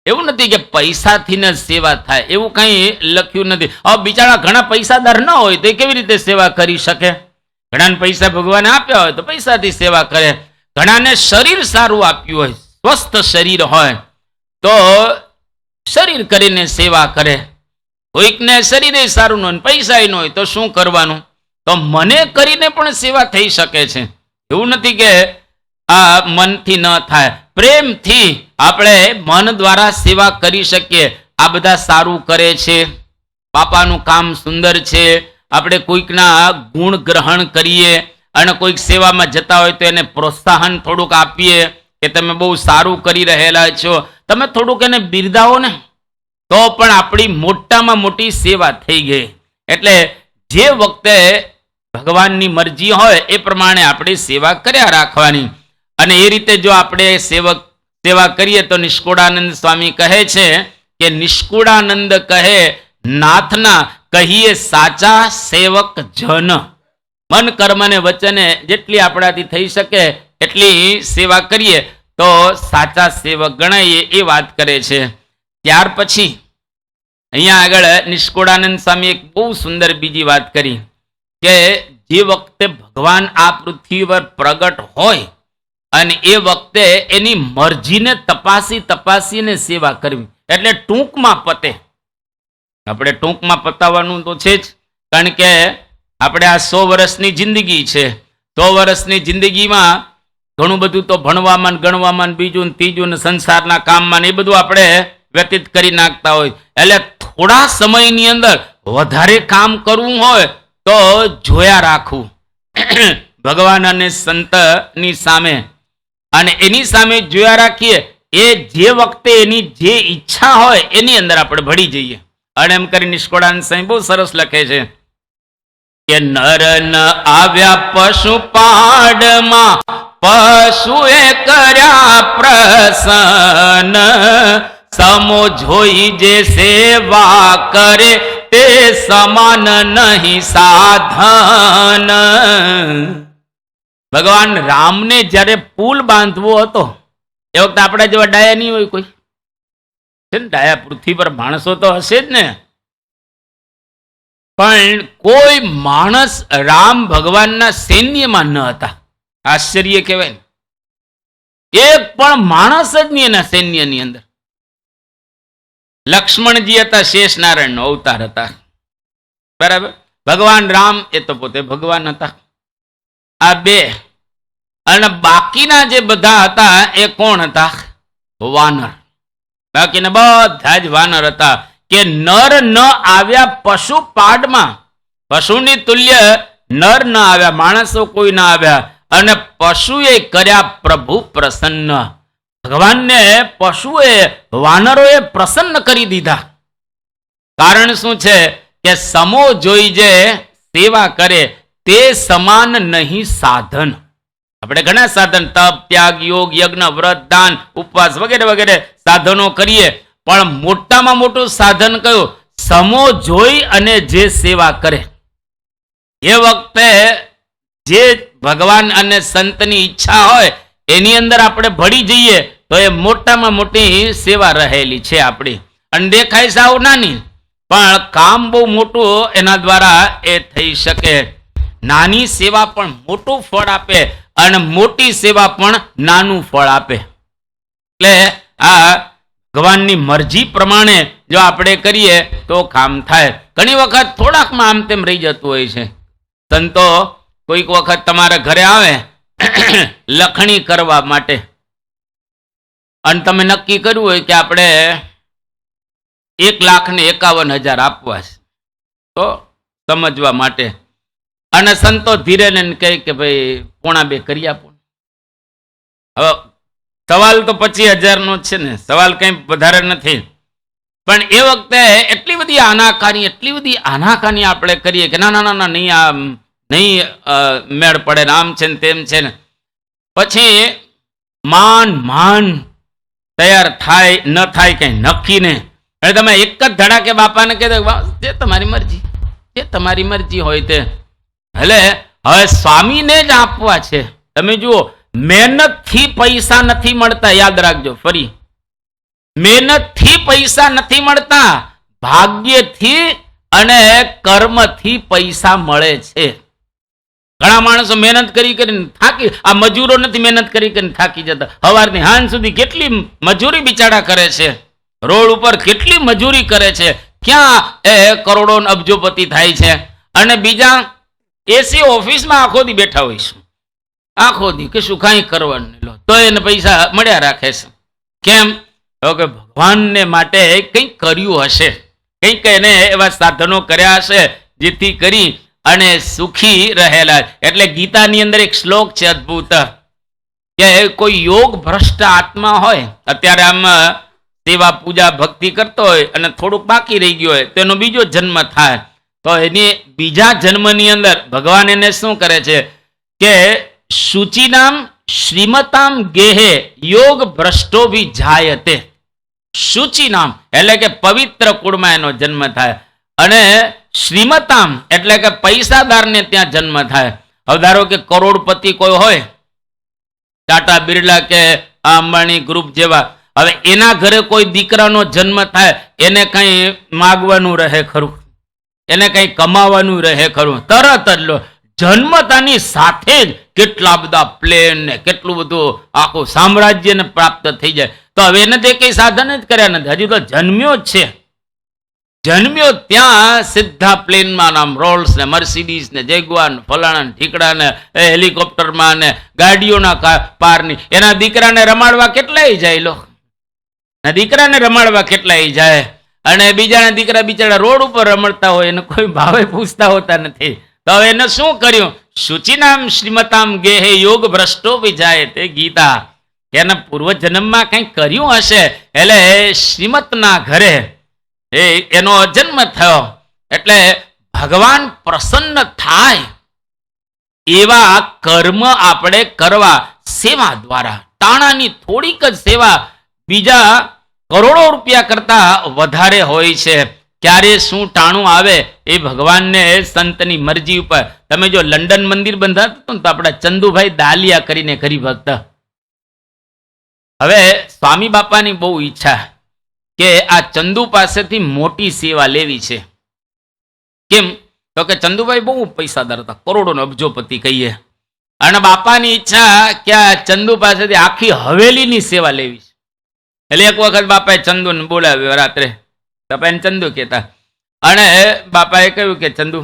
એવું નથી કે પૈસાથી ને સેવા થાય, એવું કઈ લખ્યું નથી. હવે બિચારા ઘણા પૈસાદાર ન હોય તો એ કેવી રીતે સેવા કરી શકે? ઘણાને પૈસા ભગવાને આપ્યા હોય તો પૈસાથી સેવા કરે, ઘણાને શરીર સારું આપ્યું હોય, સ્વસ્થ શરીર હોય તો શરીર કરીને સેવા કરે, કોઈકને શરીરે સારું ન હોય પૈસા ન હોય તો શું કરવાનું? તો મને કરીને પણ સેવા થઈ શકે છે. એવું નથી કે આ મનથી ન થાય, પ્રેમથી આપણે મન દ્વારા સેવા કરી શકીએ. આ બધા સારું કરે છે, બાપાનું કામ સુંદર છે, આપણે કોઈકના ગુણ ગ્રહણ કરીએ અને કોઈક સેવામાં જતા હોય તો એને પ્રોત્સાહન થોડુંક આપીએ કે તમે બહુ સારું કરી રહેલા છો, તમે થોડુંક એને બિરદાવો ને તો પણ આપણી મોટામાં મોટી સેવા થઈ ગઈ. એટલે જે વખતે ભગવાનની મરજી હોય એ પ્રમાણે આપણે સેવા કર્યા રાખવાની. અને એ રીતે જો આપણે સેવા કરીએ તો નિષ્કુળાનંદ સ્વામી કહે છે કે નિષ્કુળાનંદ કહે નાથના કહીએ સાચા સેવક જન. મન કર્મ ને વચને જેટલી આપણાથી થઈ શકે એટલી સેવા કરીએ તો સાચા સેવક ગણાઈએ, એ વાત કરે છે. ત્યાર પછી અહીંયા આગળ નિષ્કુળાનંદ સ્વામી એક બહુ સુંદર બીજી વાત કરી કે જે વખતે ભગવાન આ પૃથ્વી પર પ્રગટ હોય અને એ વખતે એની મરજીને તપાસીને સેવા કરવી, એટલે ટૂંકમાં પતે. આપણે ટૂંકમાં પતાવવાનું તો છે જ, કારણ કે આપણે આ 100 વર્ષની જિંદગી છે. 100 વર્ષની જિંદગીમાં ઘણું બધું તો ભણવામાં ગણવામાં બીજું ને ત્રીજું ને સંસારના કામમાં એ બધું આપણે વ્યતીત કરી નાખતા હોય. એટલે થોડા સમયની અંદર વધારે કામ કરવું હોય તો જોયા રાખવું ભગવાન અને સંતની સામે, અને એની સામે જોયા રાખીએ. એ જે વખતે એની જે ઈચ્છા હોય એની અંદર આપણે ભળી જઈએ. અને એમ કરી નિષ્કુળાનંદ સ્વામી બહુ સરસ લખે છે કે નર ન આવ્યા પશુ પાડમાં, પશુએ કર્યા પ્રસન્ન, સમો જોઈ જે સેવા કરે તે સમાન નહીં સાધન. ભગવાન રામને જ્યારે પુલ બાંધવો હતો એ વખતે આપણા જેવા ડાયા નહીં હોય કોઈ, છે ને, ડાયા પૃથ્વી પર માણસો તો હશે જ ને, પણ કોઈ માણસ રામ ભગવાનના સૈન્યમાં ન હતા. આશ્ચર્ય કહેવાય ને, એક પણ માણસ જ નહીં એના સૈન્યની અંદર. લક્ષ્મણજી હતા, શેષ નારાયણનો અવતાર હતા, બરાબર. ભગવાન રામ એ તો પોતે ભગવાન હતા. આ બે, અને બાકીના જે બધા હતા એ કોણ હતા? વાનર. બાકીના બધા જ વાનર હતા. કે નર ન આવ્યા પશુ પાડમાં, પશુની તુલ્ય નર ન આવ્યા, માણસો કોઈ ના આવ્યા, અને પશુએ કર્યા પ્રભુ પ્રસન્ન. ભગવાનને પશુએ, વાનરોએ પ્રસન્ન કરી દીધા. કારણ શું છે કે સમો જોઈ જે સેવા કરે તે સમાન નહીં સાધન. આપણે ઘણા સાધન, તપ, ત્યાગ, યોગ, યજ્ઞ, વ્રત, દાન, ઉપવાસ વગેરે વગેરે સાધનો કરીએ, પણ મોટામાં મોટું સાધન કયું? સમો જોઈ અને જે સેવા કરે. એ વખતે જે ભગવાન અને સંતની ઈચ્છા હોય એની અંદર આપણે ભળી જઈએ તો એ મોટામાં મોટી સેવા રહેલી છે આપણી. અને દેખાય સાવ નાની, પણ કામ બહુ મોટું એના દ્વારા એ થઈ શકે. નાની સેવા પણ મોટું ફળ આપે અને મોટી સેવા પણ નાનું ફળ આપે. એટલે આ ભગવાનની મરજી પ્રમાણે જો આપણે કરીએ તો કામ થાય. ઘણી વખત થોડાકમાં આમ તેમ રહી જતું હોય છે. સંતો કોઈક વખત તમારા ઘરે આવે લખણી કરવા માટે, અને તમે નક્કી કર્યું હોય કે આપણે 1,51,000 આપવા છે, તો સમજવા માટે, અને સંતો ધીરે લઈને કહે કે ભાઈ 1.25 કરી આપો. હવે સવાલ તો 25,000 નો છે ને, સવાલ કઈ વધારે નથી. પણ એ વખતે એટલી બધી આનાકાની આપણે કરીએ કે ના ના ના નહીં, આ નહીં મેળ પડે ને, આમ છે ને તેમ છે ને. પછી માન તૈયાર થાય ન થાય કઈ નક્કી ને. એટલે તમે એક જ ધડાકે બાપાને કહી દો, જે તમારી મરજી હોય તે. એટલે હવે સ્વામીને જ આપવા છે. તમે જુઓ, મહેનતથી પૈસા નથી મળતા, યાદ રાખજો. ફરી, મહેનતથી પૈસા નથી મળતા, ભાગ્યથી અને કર્મથી પૈસા મળે છે. ઘણા માણસો મહેનત કરી કરીને થાકી, આ મજૂરો નથી મહેનત કરી કરીને થાકી જતા. સવારથી સાંજ સુધી કેટલી મજૂરી બિચારા કરે છે, રોડ ઉપર કેટલી મજૂરી કરે છે, ક્યાં એ કરોડો અબજોપતિ થાય છે. અને બીજા એસી ઓફિસમાં આખો દી બેઠા હોઈશું, આખો દી કે શું કાંઈ કરવાનું નહીં, તો એને પૈસા મળ્યા રાખે છે. કેમ? તો કે ભગવાનને માટે કંઈક કર્યું હશે, કંઈક એને એવા સાધનો કર્યા હશે જેથી કરી અને સુખી રહેલા. એટલે ગીતાની અંદર એક શ્લોક છે અદ્ભુત, કે કોઈ યોગ ભ્રષ્ટ આત્મા હોય, અત્યારે આમ સેવા પૂજા ભક્તિ કરતો હોય અને થોડુંક બાકી રહી ગયું હોય, તેનો બીજો જન્મ થાય, તો એની બીજા જન્મની અંદર ભગવાન એને શું કરે છે કે શુચિનામ શ્રીમતામ ગેહે યોગ ભ્રષ્ટો ભી જાયતે. શુચિનામ એટલે કે પવિત્ર કુળમાં એનો જન્મ થાય, અને શ્રીમતામ એટલે કે પૈસાદારને ત્યાં જન્મ થાય. હવે ધારો કે કરોડપતિ કોઈ હોય, ટાટા બિરલા કે અંબાણી ગ્રુપ જેવા, હવે એના ઘરે કોઈ દીકરાનો જન્મ થાય, એને કઈ માગવાનું રહે ખરું? એને કઈ કમાવાનું રહે ખરું? તરત જ લો, જન્મતાની સાથે જ કેટલા બધા પ્લેન ને કેટલું બધું આખું સામ્રાજ્યને પ્રાપ્ત થઈ જાય. તો હવે એને તે કઈ સાધન જ કર્યા નથી, હજુ તો જન્મ્યો જ છે. જન્મ્યો ત્યાં સીધા પ્લેનમાં, નામ રોલ્સ ને મર્સિડીઝ ને જેગુઆર ને ફલાણા ને ઠીકડા ને હેલિકોપ્ટરમાં ને ગાડીઓના પારની. એના દીકરાને રમાડવા કેટલાય જાય લો, દીકરાને રમાડવા કેટલાય જાય, અને બીજાના દીકરા બિચારા રોડ ઉપર રમડતા હોય, એને કોઈ ભાવે પૂછતા હોતા નથી. તો હવે એને શું કર્યું? શુચિનામ શ્રીમતામ ગેહે યોગ ભ્રષ્ટો વિજાય તે. ગીતા એના પૂર્વ જન્મમાં કંઈક કર્યું હશે, એટલે શ્રીમતના ઘરે એનો જન્મ થયો. એટલે ભગવાન પ્રસન્ન થાય એવા કર્મ આપણે કરવા સેવા દ્વારા. ટાણાની થોડીક જ સેવા બીજા કરોડો રૂપિયા કરતા વધારે હોય છે. ક્યારે શું ટાણું આવે એ ભગવાનને સંતની મરજી ઉપર. તમે જો લંડન મંદિર બંધાતું હતું ને, તો આપણા ચંદુભાઈ દાલિયા કરીને હરિભક્ત, હવે સ્વામી બાપાની બહુ ઈચ્છા કે આ ચંદુ પાસેથી મોટી સેવા લેવી છે. કેમ? તો કે ચંદુભાઈ બહુ પૈસાદાર હતા, કરોડોનો અબજોપતિ કહીએ, અને બાપાની ઈચ્છા કે આ ચંદુ પાસેથી આખી હવેલીની સેવા લેવી છે. એટલે એક વખત બાપાએ ચંદુને બોલાવ્યો રાત્રે, બાપાને ચંદુ કહેતા, અને બાપાએ કહ્યું કે ચંદુ,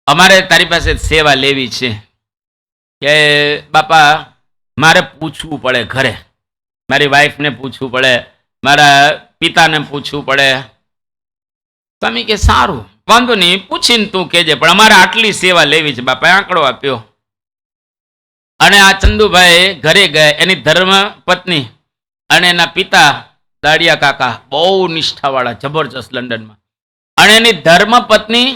અમારે તારી પાસે સેવા લેવી છે. કે બાપા, મારે પૂછવું પડે ઘરે, મારી વાઈફને પૂછવું પડે, મારા પિતાને પૂછવું પડે. સ્વામી કે સારું, વાંધો નહીં, પૂછીને તું કહેજે, પણ અમારે આટલી સેવા લેવી છે. બાપાએ આંકડો આપ્યો અને આ ચંદુભાઈ ઘરે ગયા. એની ધર્મ પત્ની અને એના પિતા દાડિયા કાકા બહુ નિષ્ઠાવાળા, જબરજસ્ત લંડનમાં. અને એની ધર્મપત્ની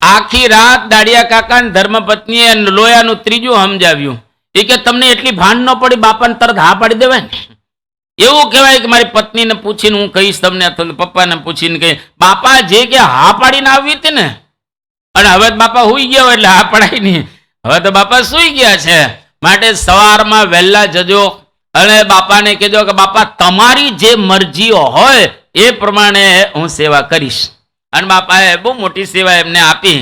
આખી રાત દાડિયા કાકા ધર્મપત્નીએ લોયાનું ત્રીજું સમજાવ્યું. એ કે તમને એટલી ભાન ન પડી, બાપાને તરત હા પાડી દેવાય ને. એવું કહેવાય કે મારી પત્નીને પૂછીને હું કહીશ તમને, અથવા પપ્પાને પૂછીને કહી. બાપા જે કે હા પાડીને આવી હતી ને, અને હવે બાપા સુઈ ગયા એટલે હા પડાય નહીં. હવે તો બાપા સુઈ ગયા છે. માટે સવારમાં વહેલા જજો અને બાપાને કહેજો કે બાપા તમારી જે મરજી હોય એ પ્રમાણે હું સેવા કરીશ. અને બાપાએ બહુ મોટી સેવા એમને આપી.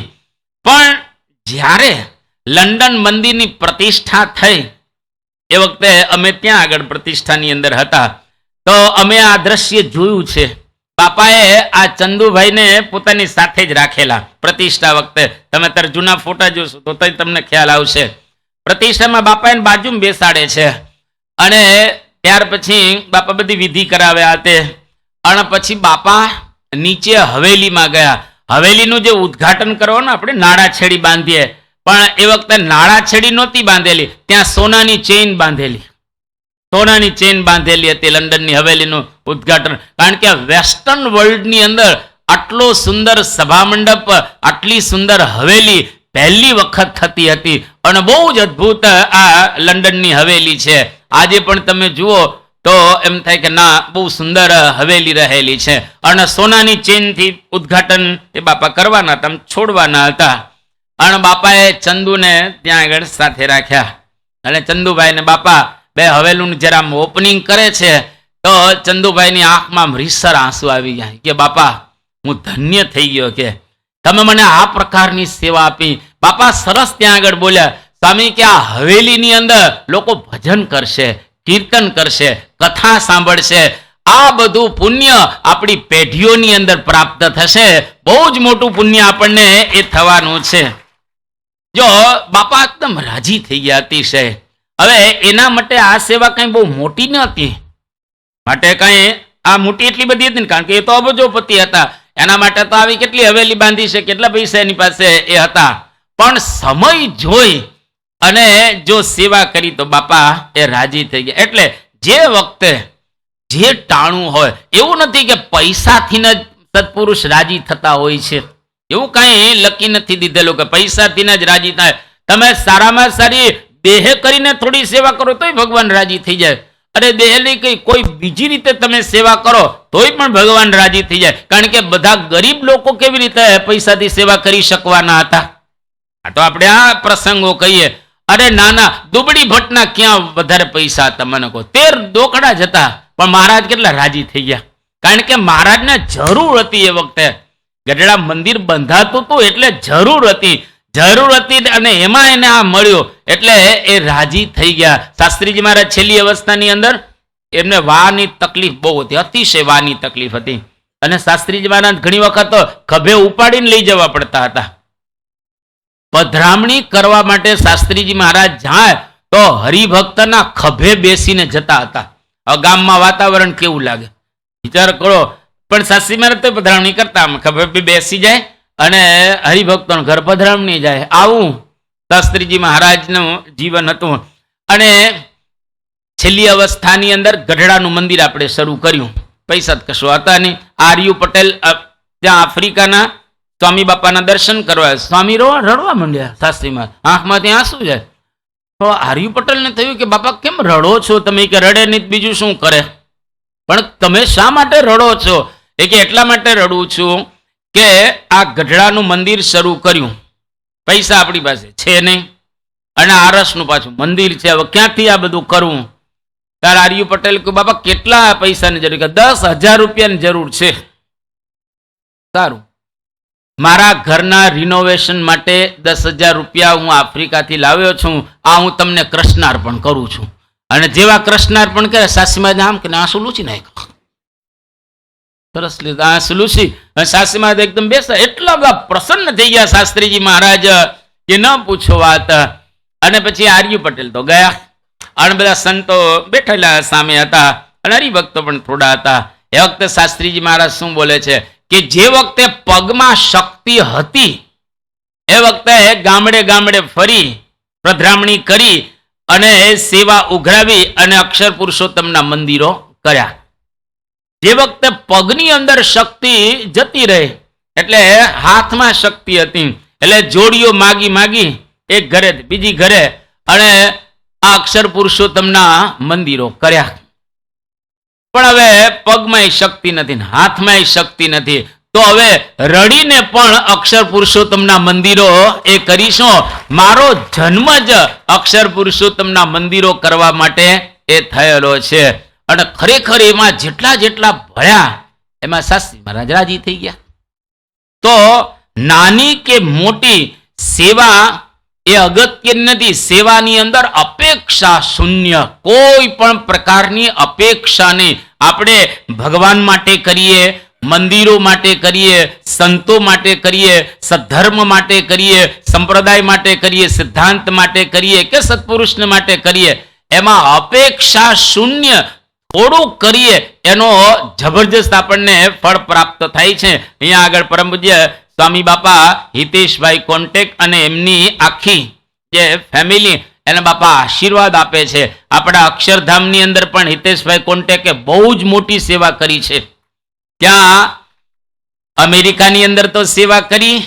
પણ જ્યારે લંડન મંદિરની પ્રતિષ્ઠા થઈ એ વખતે અમે ત્યાં આગળ પ્રતિષ્ઠાની અંદર હતા, તો અમે આ દ્રશ્ય જોયું છે. બાપાએ આ ચંદુભાઈને પોતાની સાથે જ રાખેલા પ્રતિષ્ઠા વખતે. તમે ત્યારે જૂના ફોટા જોશો તો તમને ખ્યાલ આવશે. પ્રતિષ્ઠામાં બાપા એને બાજુમાં બેસાડે છે અને ત્યાર પછી બાપા બધી વિધિ કરાવ્યા તે. અને પછી બાપા નીચે હવેલીમાં ગયા. હવેલીનું જે ઉદ્ઘાટન કરવાનું આપણે નાળા છેડી બાંધીએ, પણ એ વખતે નાળા છેડી નહોતી બાંધેલી, ત્યાં સોનાની ચેઇન બાંધેલી. સોનાની ચેઇન બાંધેલી હતી લંડનની હવેલીનું ઉદ્ઘાટન. કારણ કે વેસ્ટર્ન વર્લ્ડની અંદર આટલો સુંદર સભા મંડપ, આટલી સુંદર હવેલી પહેલી વખત થતી હતી. અને બહુ જ અદ્ભુત આ લંડનની હવેલી છે. આજે પણ તમે જુઓ તો એમ થાય કે ના, બહુ સુંદર હવેલી રહેલી છે. અને સોનાની ચેનથી ઉદ્ઘાટન એ બાપા કરવાના હતા, છોડવાના હતા. અને બાપાએ ચંદુને ત્યાં આગળ સાથે રાખ્યા. અને ચંદુભાઈને બાપા બે હવેલીનું જરા ઓપનિંગ કરે છે તો ચંદુભાઈની આંખમાં રીસર આંસુ આવી ગયા કે બાપા હું ધન્ય થઈ ગયો કે તમે મને આ પ્રકારની સેવા આપી. બાપા સરસ ત્યાં આગળ બોલ્યા, સ્વામી કે આ હવેલીની અંદર લોકો ભજન કરશે, કીર્તન કરશે, કથા સાંભળશે. આ બધું પુણ્ય આપણી પેઢીઓની અંદર પ્રાપ્ત થશે. બહુ જ મોટું પુણ્ય આપણને એ થવાનું છે. જો બાપા એકદમ રાજી થઈ ગયા અતિશય. હવે એના માટે આ સેવા કઈ બહુ મોટી ન હતી, માટે કઈ આ મોટી એટલી બધી હતી ને, કારણ કે એ તો અબજોપતિ હતા. એના માટે તો આવી કેટલી હવેલી બાંધી છે, કેટલા પૈસા એની પાસે એ હતા. પણ સમય જોઈ અને જો સેવા કરી તો બાપા એ રાજી થઈ ગયા. એટલે જે વખતે જે ટાણું હોય, એવું નથી કે પૈસાથી જ સત્પુરુષ રાજી થતા હોય છે. એવું કઈ લકી નથી દીધેલું કે પૈસાથી જ રાજી થાય. તમે સારામાં સારી દેહ કરીને થોડી સેવા કરો તોય ભગવાન રાજી થઈ જાય. અરે દેહની કઈ કોઈ બીજી રીતે તમે સેવા કરો તોય પણ ભગવાન રાજી થઈ જાય. કારણ કે બધા ગરીબ લોકો કેવી રીતે પૈસાથી સેવા કરી શકવાના હતા? આ તો આપણે આ પ્રસંગો કહીએ. અરે નાના દુબળી ભટ્ટના ક્યાં વધારે પૈસા હતા? મને કહો 13 દોકડા જ હતા, પણ મહારાજ કેટલા રાજી થઈ ગયા. કારણ કે મહારાજને જરૂર હતી. એ વખતે ગઢડા મંદિર બંધાતું હતું એટલે જરૂર હતી અને એમાં એને આ મળ્યો એટલે એ રાજી થઈ ગયા. શાસ્ત્રીજી મહારાજ છેલ્લી અવસ્થાની અંદર એમને વાની તકલીફ બહુ હતી, અતિશય વાની તકલીફ હતી. અને શાસ્ત્રીજી મહારાજ ઘણી વખત તો ખભે ઉપાડીને લઈ જવા પડતા હતા. પધરામણી કરવા માટે શાસ્ત્રીજી મહારાજ જાય તો હરિભક્તના ખભે બેસીને જતા હતા. હવે ગામમાં વાતાવરણ કેવું લાગે વિચાર કરો. પણ શાસ્ત્રી મહારાજ તો પધરામણી કરતા, ખભે બેસી જાય અને હરિભક્તોનું ઘર પધરામણી જાય. આવું શાસ્ત્રીજી મહારાજનું જીવન હતું. અને છેલ્લી અવસ્થાની અંદર ગઢડાનું મંદિર આપણે શરૂ કર્યું. પૈસા કશું હતા નહીં. આર્યુ પટેલ ત્યાં આફ્રિકાના સ્વામી બાપાના દર્શન કરવા સ્વામી રડવા માંડ્યા. શાસ્ત્રીમાં આંખમાંથી આંસુ જાય. તો આર્યુ પટેલને થયું કે બાપા કેમ રડો છો તમે? કે રડે નહીં બીજું શું કરે? પણ તમે શા માટે રડો છો? એ કે એટલા માટે રડું છું કે આ ગઢડાનું મંદિર શરૂ કર્યું, પૈસા આપણી પાસે છે નહીં, અને આરસનું પાછું મંદિર છે. હવે ક્યાંથી આ બધું કરવું? ત્યારે આર્યુ પટેલ કે બાપા કેટલા પૈસાની જરૂર? કે 10,000 રૂપિયાની જરૂર છે. સારું, મારા ઘરના રિનોવેશન માટે 10,000 રૂપિયા હું આફ્રિકાથી લાવ્યો છું. આ હું તમને કૃષ્ણાર્પણ કરું છું. અને જેવા કૃષ્ણાર્પણ કરે સાસીમાં આમ કે આંસુ લૂછી નાખ્યો. સરસ લીધા આંસુ લૂછી અને સાસીમાં એકદમ બેસા. એટલા બધા પ્રસન્ન થઈ ગયા શાસ્ત્રીજી મહારાજ કે ન પૂછો વાત. અને પછી આર્યુ પટેલ તો ગયા અને બધા સંતો બેઠેલા સામે હતા અને હરિભક્તો પણ થોડા હતા. એ વખતે શાસ્ત્રીજી મહારાજ શું બોલે છે કે જે વખતે પગમાં શક્તિ હતી એ વખતે ગામડે ગામડે ફરી પધરામણી કરી અને સેવા ઉઘરાવી અને અક્ષર પુરુષોત્તમના મંદિરો કર્યા. જે વખતે પગની અંદર શક્તિ જતી રહે એટલે હાથમાં શક્તિ હતી એટલે જોડીઓ માગી માગી એક ઘરે બીજી ઘરે અને આ અક્ષર પુરુષોત્તમના મંદિરો કર્યા. પણ હવે પગમાં શક્તિ નથી, હાથમાં શક્તિ નથી, તો હવે રડીને પણ અક્ષર પુરુષોત્તમના મંદિરો એ કરીશું. મારો જન્મ જ અક્ષર પુરુષોત્તમના મંદિરો કરવા માટે એ થયેલો છે. અને ખરેખર એમાં જેટલા જેટલા ભળ્યા એમાં શાસ્ત્રી મહારાજ રાજી થઈ ગયા. તો નાની કે મોટી સેવા એ અગત્ય નથી. સેવાની અંદર અપેક્ષા શૂન્ય, કોઈ પણ પ્રકારની અપેક્ષા નહીં. આપણે ભગવાન માટે કરીએ, મંદિરો માટે કરીએ, સંતો માટે કરીએ, સદ્ધર્મ માટે કરીએ, સંપ્રદાય માટે કરીએ, સિદ્ધાંત માટે કરીએ કે સત્પુરુષને માટે કરીએ, એમાં અપેક્ષા શૂન્ય થોડું કરીએ એનો જબરજસ્ત આપણને ફળ પ્રાપ્ત થાય છે. અહીંયા આગળ પરમ પૂજ્ય સ્વામી બાપા હિતેશભાઈ કોન્ટેક અને એમની આખી જે ફેમિલી એને બાપા આશીર્વાદ આપે છે. આપણા અક્ષરધામની અંદર પણ હિતેશભાઈ કોન્ટેકે બહુ જ મોટી સેવા કરી છે. ત્યાં અમેરિકાની અંદર તો સેવા કરી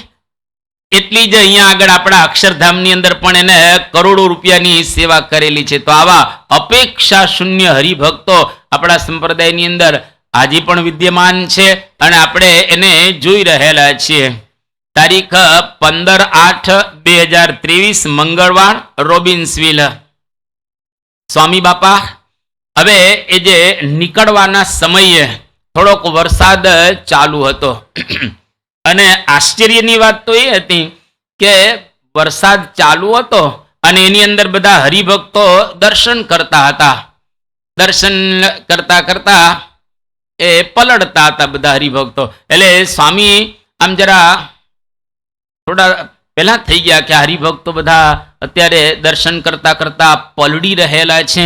એટલી જ અહીંયા આગળ આપણા અક્ષરધામની અંદર પણ એને કરોડો રૂપિયાની સેવા કરેલી છે. તો આવા અપેક્ષા શૂન્ય હરિભક્તો આપણા સંપ્રદાયની અંદર આજે પણ વિદ્યમાન છે અને આપણે એને જોઈ રહેલા છીએ. તારીખ 15/8/2023 મંગળવાર, રોબિન્સવિલ. સ્વામી બાપા હવે એ જે નીકળવાના સમયે થોડોક વરસાદ ચાલુ હતો અને આશ્ચર્યની વાત તો એ હતી કે વરસાદ ચાલુ હતો અને એની અંદર બધા હરિભક્તો દર્શન કરતા હતા. દર્શન કરતા કરતા એ પલળતા હતા બધા હરિભક્તો. એટલે સ્વામી આમ જરા થોડા પહેલા થઈ ગયા કે હરિભક્તો બધા અત્યારે દર્શન કરતા કરતા પલળી રહેલા છે.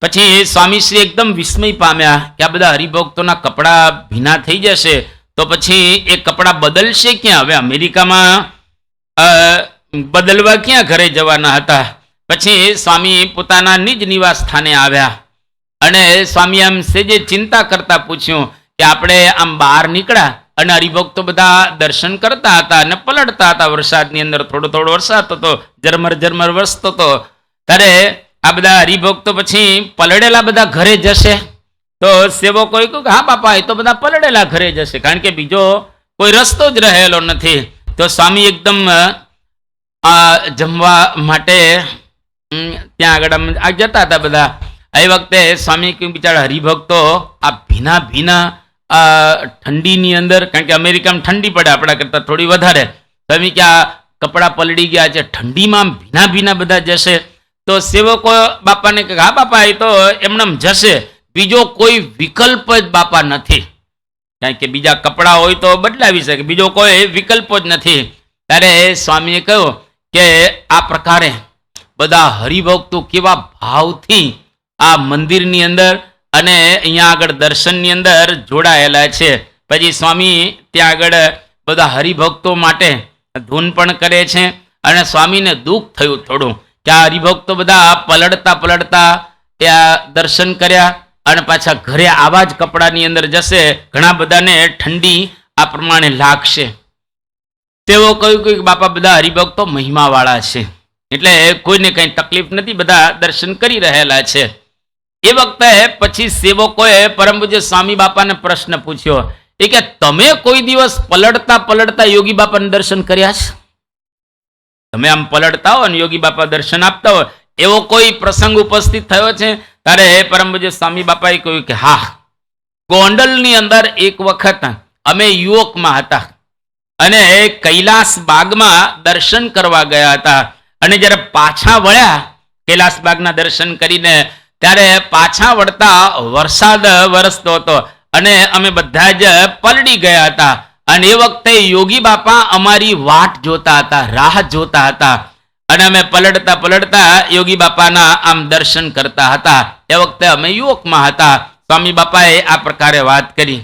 પછી સ્વામીશ્રી એકદમ વિસ્મય પામ્યા કે આ બધા હરિભક્તોના કપડાં ભીના થઈ જશે તો પછી એ કપડાં બદલશે ક્યાં? હવે અમેરિકામાં બદલવા ક્યાં ઘરે જવાના હતા? પછી સ્વામી પોતાના નિજ નિવાસ સ્થાને આવ્યા અને સ્વામી આમ સેજે ચિંતા કરતા પૂછ્યું કે આપણે આમ બહાર નીકળ્યા અને હરિભક્તો બધા દર્શન કરતા હતા અને પલળતા હતા વરસાદની અંદર. થોડો થોડો વરસાદ હતો, ઝરમર ઝરમર વરસતો હતો. ત્યારે આ બધા હરિભક્તો પછી પલળેલા બધા ઘરે જશે? તો સેવકોએ કહ્યું કે હા બાપા, એ તો બધા પલળેલા ઘરે જશે, કારણ કે બીજો કોઈ રસ્તો જ રહેલો નથી. તો સ્વામી એકદમ જમવા માટે ત્યાં આગળ જતા હતા બધા. એ વખતે સ્વામી કહ્યું બિચારા હરિભક્તો આ ભીના ભીના ઠંડીની અંદર, કારણ કે અમેરિકામાં ઠંડી પડે આપણા કરતાં થોડી વધારે, સ્વામી કે આ કપડાં પલળી ગયા છે, ઠંડીમાં ભીના ભીના બધા જશે? તો સેવકો બાપાને કહે હા બાપા, એ તો એમનેમ જશે, બીજો કોઈ વિકલ્પ જ બાપા નથી, કારણ કે બીજા કપડાં હોય તો બદલાવી શકે, બીજો કોઈ વિકલ્પ જ નથી. ત્યારે સ્વામીએ કહ્યું કે આ પ્રકારે બધા હરિભક્તો કેવા ભાવથી આ મંદિરની અંદર અને અહીંયા આગળ દર્શનની અંદર જોડાયેલા છે. પછી સ્વામી ત્યાં આગળ બધા હરિભક્તો માટે ધૂન પણ કરે છે અને સ્વામીને દુઃખ થયું થોડું કે આ હરિભક્તો બધા પલળતા પલળતા ત્યાં દર્શન કર્યા અને પાછા ઘરે આવા જ કપડાની અંદર જશે, ઘણા બધાને ઠંડી આ પ્રમાણે લાગશે. તેઓ કહ્યું કે બાપા બધા હરિભક્તો મહિમાવાળા છે એટલે કોઈને કંઈ તકલીફ નથી, બધા દર્શન કરી રહેલા છે. એ વખતે પછી સેવકોએ પરમ પૂજ્ય સ્વામી બાપાને પ્રશ્ન પૂછ્યો એ કે તમે કોઈ દિવસ પલળતા પલળતા યોગી બાપાને દર્શન કર્યા છે? તમે આમ પલળતા હો અને યોગી બાપા દર્શન આપતા હોય એવો કોઈ પ્રસંગ ઉપસ્થિત થયો છે? ત્યારે પરમ પૂજ્ય સ્વામી બાપાએ કહ્યું કે હા, ગોંડલની અંદર એક વખત અમે યુવકમાં હતા અને કૈલાસ બાગમાં દર્શન કરવા ગયા હતા અને જ્યારે પાછા વળ્યા કૈલાસ બાગના દર્શન કરીને, ત્યારે પાછા વળતા વરસાદ વરસતો હતો અને અમે બધા જ પલળી ગયા હતા. અને એ વખતે યોગી બાપા અમારી વાટ જોતા હતા, રાહ જોતા હતા અને અમે પલળતા પલળતા યોગી બાપાના આમ દર્શન કરતા હતા. એ વખતે અમે યુવકમાં હતા. સ્વામી બાપાએ આ પ્રકારે વાત કરી.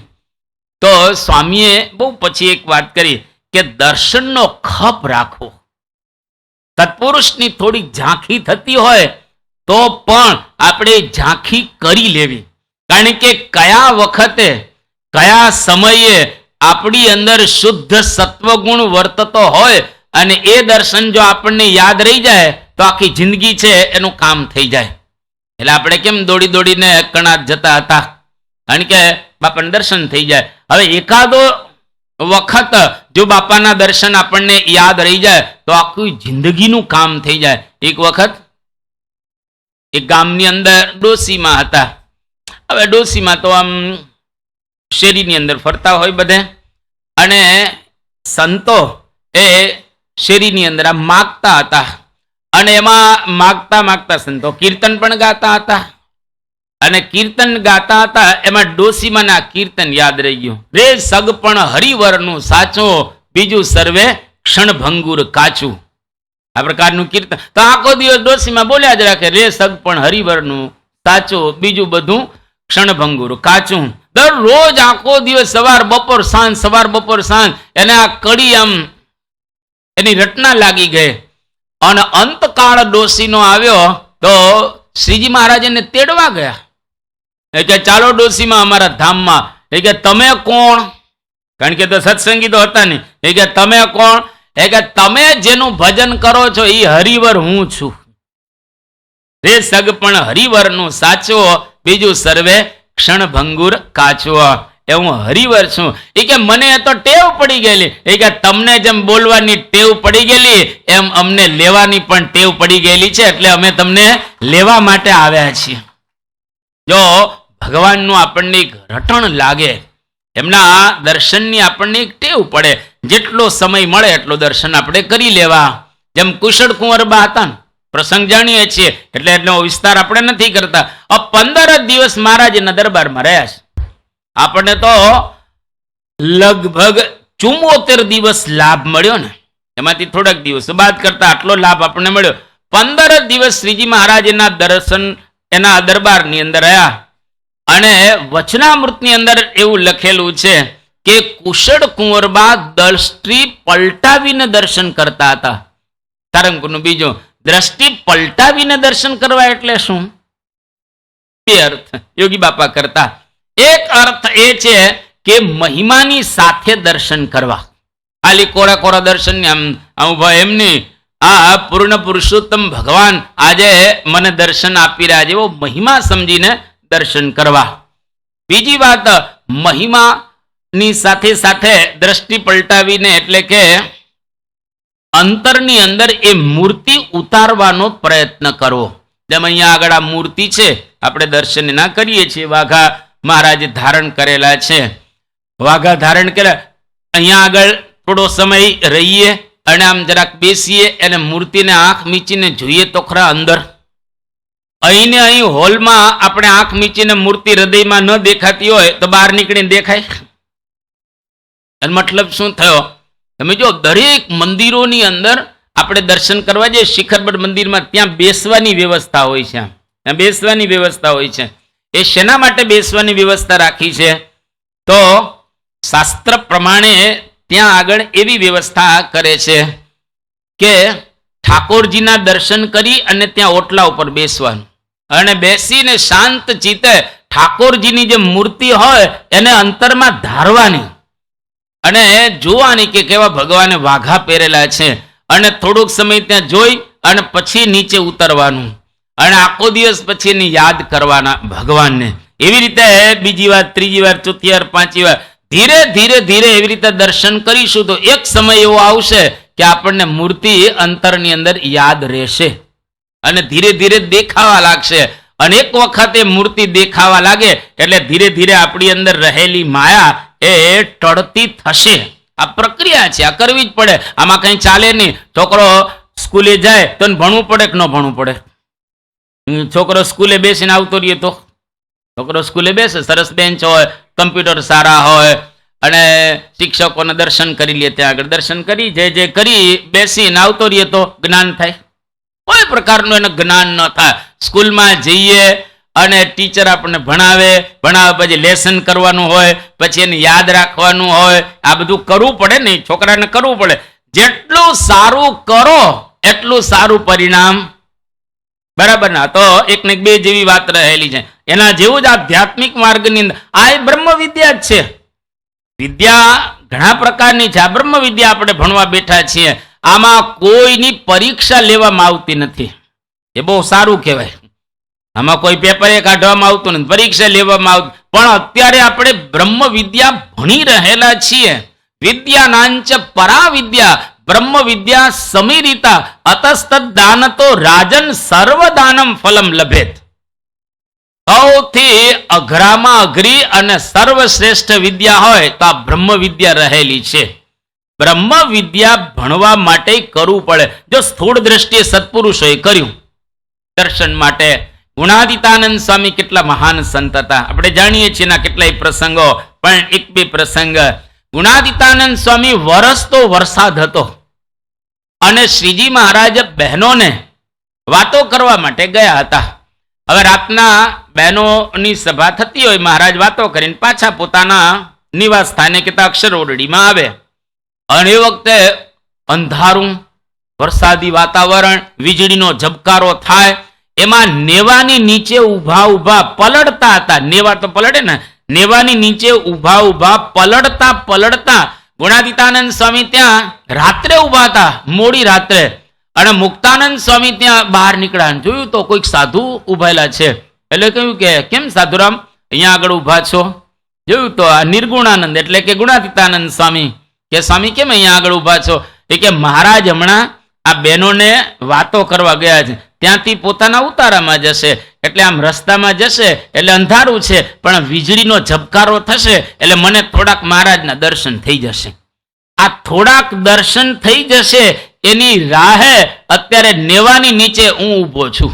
તો સ્વામીએ બહુ પછી એક વાત કરી કે દર્શનનો ખપ રાખો. તત્પુરુષની થોડીક ઝાંખી થતી હોય તો પણ આપણે ઝાંખી કરી લેવી. કારણ કે કયા વખતે કયા સમયે આપણી અંદર શુદ્ધ સત્વગુણ વર્તતો હોય અને એ દર્શન જો આપણને યાદ રહી જાય તો આખી જિંદગી છે એનું કામ થઈ જાય. એટલે આપણે કેમ દોડી દોડીને કણાટ જતા હતા, કારણ કે બાપાના દર્શન થઈ જાય. હવે એકાદો વખત જો બાપાના દર્શન આપણને યાદ રહી જાય તો આખી જિંદગીનું કામ થઈ જાય. એક વખત એક ગામની અંદર ડોસીમાં હતા. હવે ડોસીમાં તો આમ શેરીની અંદર ફરતા હોય બધે, અને સંતો એ શેરીની અંદર આમ માગતા હતા, અને એમાં માગતા માગતા સંતો કીર્તન પણ ગાતા હતા. અને કીર્તન ગાતા હતા એમાં ડોસીમાના કીર્તન યાદ રહી ગયું. રે સગ પણ હરિવરનું સાચું, બીજું સર્વે ક્ષણભંગુર કાચું. આ પ્રકારનું કીર્તન તો આખો દિવસ ડોસીમાં બોલ્યા જ રાખે, રે સગ પણ હરિવરનું સાચું, બીજું બધું ક્ષણભંગુર કાચું. દરરોજ આખો દિવસ સવાર બપોર સાંજ સવાર બપોર સાંજ એને આ કડી આમ એની રટના લાગી ગઈ. અને અંતકાળ ડોસીનો આવ્યો તો શ્રીજી મહારાજ એને તેડવા ગયા. એ કે ચાલો ડોસીમાં અમારા ધામમાં. એ કે તમે કોણ? કારણ કે તો સત્સંગી તો હતા નહીં. એ કે તમે કોણ? એ કે તમે જેનું ભજન કરો છો એ હરિવર હું છું. રે સગ પણ હરિવરનું સાચો, બીજું સર્વે ક્ષણભંગુર કાચો. એ હું હરિવર છું. એ કે મને તો ટેવ પડી ગયેલી. એ કે તમને જેમ બોલવાની ટેવ પડી ગયેલી એમ અમને લેવાની પણ ટેવ પડી ગયેલી છે, એટલે અમે તમને લેવા માટે આવ્યા છીએ. જો ભગવાનનું આપણને એક રટણ લાગે, એમના દર્શનની આપણને એક ટેવ પડે, જેટલો સમય મળે એટલો દર્શન આપણે કરી લેવા. જેમ કુશળ કુંવરબા હતા ને, પ્રસંગ જાણીએ છીએ એટલે એટલો વિસ્તાર આપણે નથી કરતા. 15 દિવસ મહારાજના દરબારમાં રહ્યા છે. આપણને તો લગભગ 74 દિવસ લાભ મળ્યો ને, એમાંથી થોડાક દિવસો બાદ કરતા આટલો લાભ આપણને મળ્યો. 15 દિવસ શ્રીજી મહારાજના દર્શન એના દરબારની અંદર રહ્યા. અને વચનામૃતની અંદર એવું લખેલું છે કે કુશળ કુંવરબા દ્રષ્ટિ પલટાવીને દર્શન કરતા હતા. સારંગપુરનું બીજું, દ્રષ્ટિ પલટાવીને દર્શન કરવા એટલે શું? બે અર્થ યોગી બાપા કરતા. એક અર્થ એ છે કે મહિમાની સાથે દર્શન કરવા. ખાલી કોરા કોરા દર્શન આમ ભાઈ એમની આ પૂર્ણ પુરુષોત્તમ ભગવાન આજે મને દર્શન આપી રહ્યા છે એવો મહિમા સમજીને દર્શન કરવા. બીજી વાત, મહિમાની સાથે સાથે દ્રષ્ટિ પલટાવીને એટલે કે અંતરની અંદર એ મૂર્તિ ઉતારવાનો પ્રયત્ન કરવો. જેમ અહીંયા આગળ આ મૂર્તિ છે, આપણે દર્શન ના કરીએ છીએ, વાઘા મહારાજ ધારણ કરેલા છે. વાઘા ધારણ કર્યા, અહીંયા આગળ થોડો સમય રહીએ અને આમ જરાક બેસીએ અને મૂર્તિને આંખ મીચીને જોઈએ તો ખરા અંદર. અહીં ને અહીં હોલમાં આપણે આંખ મીચીને મૂર્તિ હૃદયમાં ન દેખાતી હોય તો બહાર નીકળીને દેખાય. એનો મતલબ શું થયો? તમે જો દરેક મંદિરોની અંદર આપણે દર્શન કરવા જઈએ, શિખરબડ મંદિરમાં ત્યાં બેસવાની વ્યવસ્થા હોય છે. ત્યાં બેસવાની વ્યવસ્થા હોય છે. એ શેના માટે બેસવાની વ્યવસ્થા રાખી છે? તો શાસ્ત્ર પ્રમાણે ત્યાં આગળ એવી વ્યવસ્થા કરે છે કે ઠાકોરજીના દર્શન કરી અને ત્યાં ઓટલા ઉપર બેસવાનું, અને બેસીને શાંત ચિત્તે ઠાકોરજીની જે મૂર્તિ હોય એને અંતરમાં ધારવાની અને જોવાની કે કેવા ભગવાને વાઘા પહેરેલા છે, અને થોડોક સમય ત્યાં જોઈ અને પછી નીચે ઉતરવાનું, અને આખો દિવસ પછી એની યાદ કરવાના ભગવાનને. એવી રીતે બીજી વાર, ત્રીજી વાર, ચોથી વાર, પાંચમી વાર ધીરે ધીરે ધીરે એવી રીતે દર્શન કરીશું તો એક સમય એવો આવશે કે આપણને મૂર્તિ અંતરની અંદર યાદ રહેશે અને ધીરે ધીરે દેખાવા લાગશે. અને એક વખતે મૂર્તિ દેખાવા લાગે એટલે ધીરે ધીરે આપણી અંદર રહેલી માયા એ ટળતી થશે. આ પ્રક્રિયા છે, આ કરવી જ પડે. આમાં કઈ ચાલે નહીં. છોકરો સ્કૂલે જાય તો ભણવું પડે કે ન ભણવું પડે? છોકરો સ્કૂલે બેસીને આવતો રહીએ તો છોકરો સ્કૂલે બેસે, સરસ બેન્ચ હોય, કમ્પ્યુટર સારા હોય, અને શિક્ષકોને દર્શન કરી લે, ત્યાં આગળ દર્શન કરી જે કરી બેસીને આવતો રહીએ તો જ્ઞાન થાય? કોઈ પ્રકારનું એને જ્ઞાન ન થાય. સ્કૂલમાં જઈએ અને ટીચર આપણને ભણાવે પછી લેસન કરવાનું હોય, પછી એને યાદ રાખવાનું હોય, આ બધું કરવું પડે ને, છોકરાને કરવું પડે. જેટલું સારું કરો એટલું સારું પરિણામ. બરાબર ના? તો એક ને બે જેવી વાત રહેલી છે. એના જેવું જ આધ્યાત્મિક માર્ગની અંદર આ બ્રહ્મ વિદ્યા જ છે. વિદ્યા ઘણા પ્રકારની છે. આ બ્રહ્મ વિદ્યા આપણે ભણવા બેઠા છીએ, આમાં કોઈની પરીક્ષા લેવામાં આવતી નથી. એ બહુ સારું કહેવાય. આમાં કોઈ પેપર કાઢવામાં આવતું નથી, પરીક્ષા લેવામાં આવતું. પણ અત્યારે આપણે બ્રહ્મ વિદ્યા ભણી રહેલા છીએ. વિદ્યાનાંચ પરા વિદ્યા બ્રહ્મ વિદ્યા સમીરિતા અતસ્તદ દાનતો રાજન સર્વદાનમ ફલમ લભેત. સૌથી અઘરામાં અઘરી અને સર્વશ્રેષ્ઠ વિદ્યા હોય તો આ બ્રહ્મ વિદ્યા રહેલી છે. બ્રહ્મ વિદ્યા ભણવા માટે કરવું પડે. જો સ્થૂળ દ્રષ્ટિએ સત્પુરુષોએ કર્યું દર્શન માટે. ગુણાદિતાનંદ સ્વામી કેટલા મહાન સંત હતા, આપણે જાણીએ છીએ એના કેટલાય પ્રસંગો. પણ એક બે પ્રસંગ. ગુણાદિતાનંદ સ્વામી વરસતો વરસાદ હતો અને શ્રીજી મહારાજ બહેનોને વાતો કરવા માટે ગયા હતા. હવે રાતના બહેનોની સભા થતી હોય, મહારાજ વાતો કરીને પાછા પોતાના નિવાસ સ્થાને કે અક્ષર ઓરડીમાં આવે. અને એ વખતે અંધારું, વરસાદી વાતાવરણ, વીજળીનો ઝબકારો થાય. એમાં નેવાની નીચે ઉભા ઉભા પલળતા હતા. નેવા તો પલળે ને, નેવાની નીચે ઉભા ઉભા પલળતા ગુણાદિતાનંદ સ્વામી ત્યાં રાત્રે ઉભા હતા, મોડી રાત્રે. અને મુક્તાનંદ સ્વામી ત્યાં બહાર નીકળ્યા, જોયું તો કોઈક સાધુ ઉભાયેલા છે. એટલે કહ્યું કે કેમ સાધુરામ અહીંયા આગળ ઉભા છો? જોયું તો આ નિર્ગુણાનંદ એટલે કે ગુણાદિતાનંદ સ્વામી કે સ્વામી કેમ અહીંયા આગળ ઉભા છો? એ કે મહારાજ હમણાં આ બહેનોને વાતો કરવા ગયા છે, ત્યાંથી પોતાના ઉતારામાં જશે, એટલે આમ રસ્તામાં જશે એટલે અંધારું છે, પણ વીજળીનો ઝબકારો થશે એટલે મને થોડાક મહારાજના દર્શન થઈ જશે. આ થોડાક દર્શન થઈ જશે એની રાહે અત્યારે નેવાની નીચે હું ઊભો છું.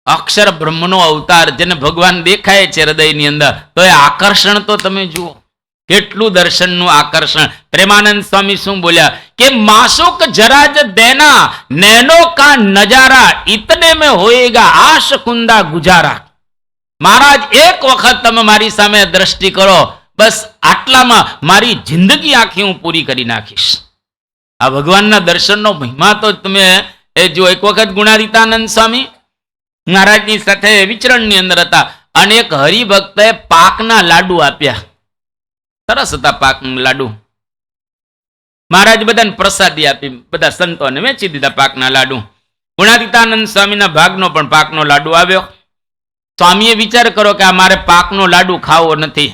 અક્ષર બ્રહ્મનો અવતાર જેને ભગવાન દેખાય છે હૃદયની અંદર, તો એ આકર્ષણ તો તમે જુઓ, કેટલું દર્શનનું આકર્ષણ. પ્રેમાનંદ સ્વામી શું બોલ્યા કે માસુક જરાજ દેના નૈનો કા નજારા ઇતને में होएगा आश कुंदा गुजारा. મહારાજ એક વખત તમે મારી સામે દ્રષ્ટિ કરો, બસ આટલામાં મારી જિંદગી આખી હું પૂરી કરી નાખીશ. આ ભગવાનના દર્શનનો મહિમા તો તમે એ જો. એક વખત ગુણાદિતાનંદ સ્વામી મહારાજની સાથે વિચરણની અંદર હતા અને એક હરિભક્તે પાકના લાડુ આપ્યા. સરસ હતા પાકના લાડુ. મહારાજ બધાને પ્રસાદી આપી, બધા સંતોને વેચી દીધા પાકના લાડુ. ગુણાદિતાનંદ સ્વામીના ભાગનો પણ પાકનો લાડુ આવ્યો. સ્વામીએ વિચાર કરો કે આ મારે પાકનો લાડુ ખાવો નથી,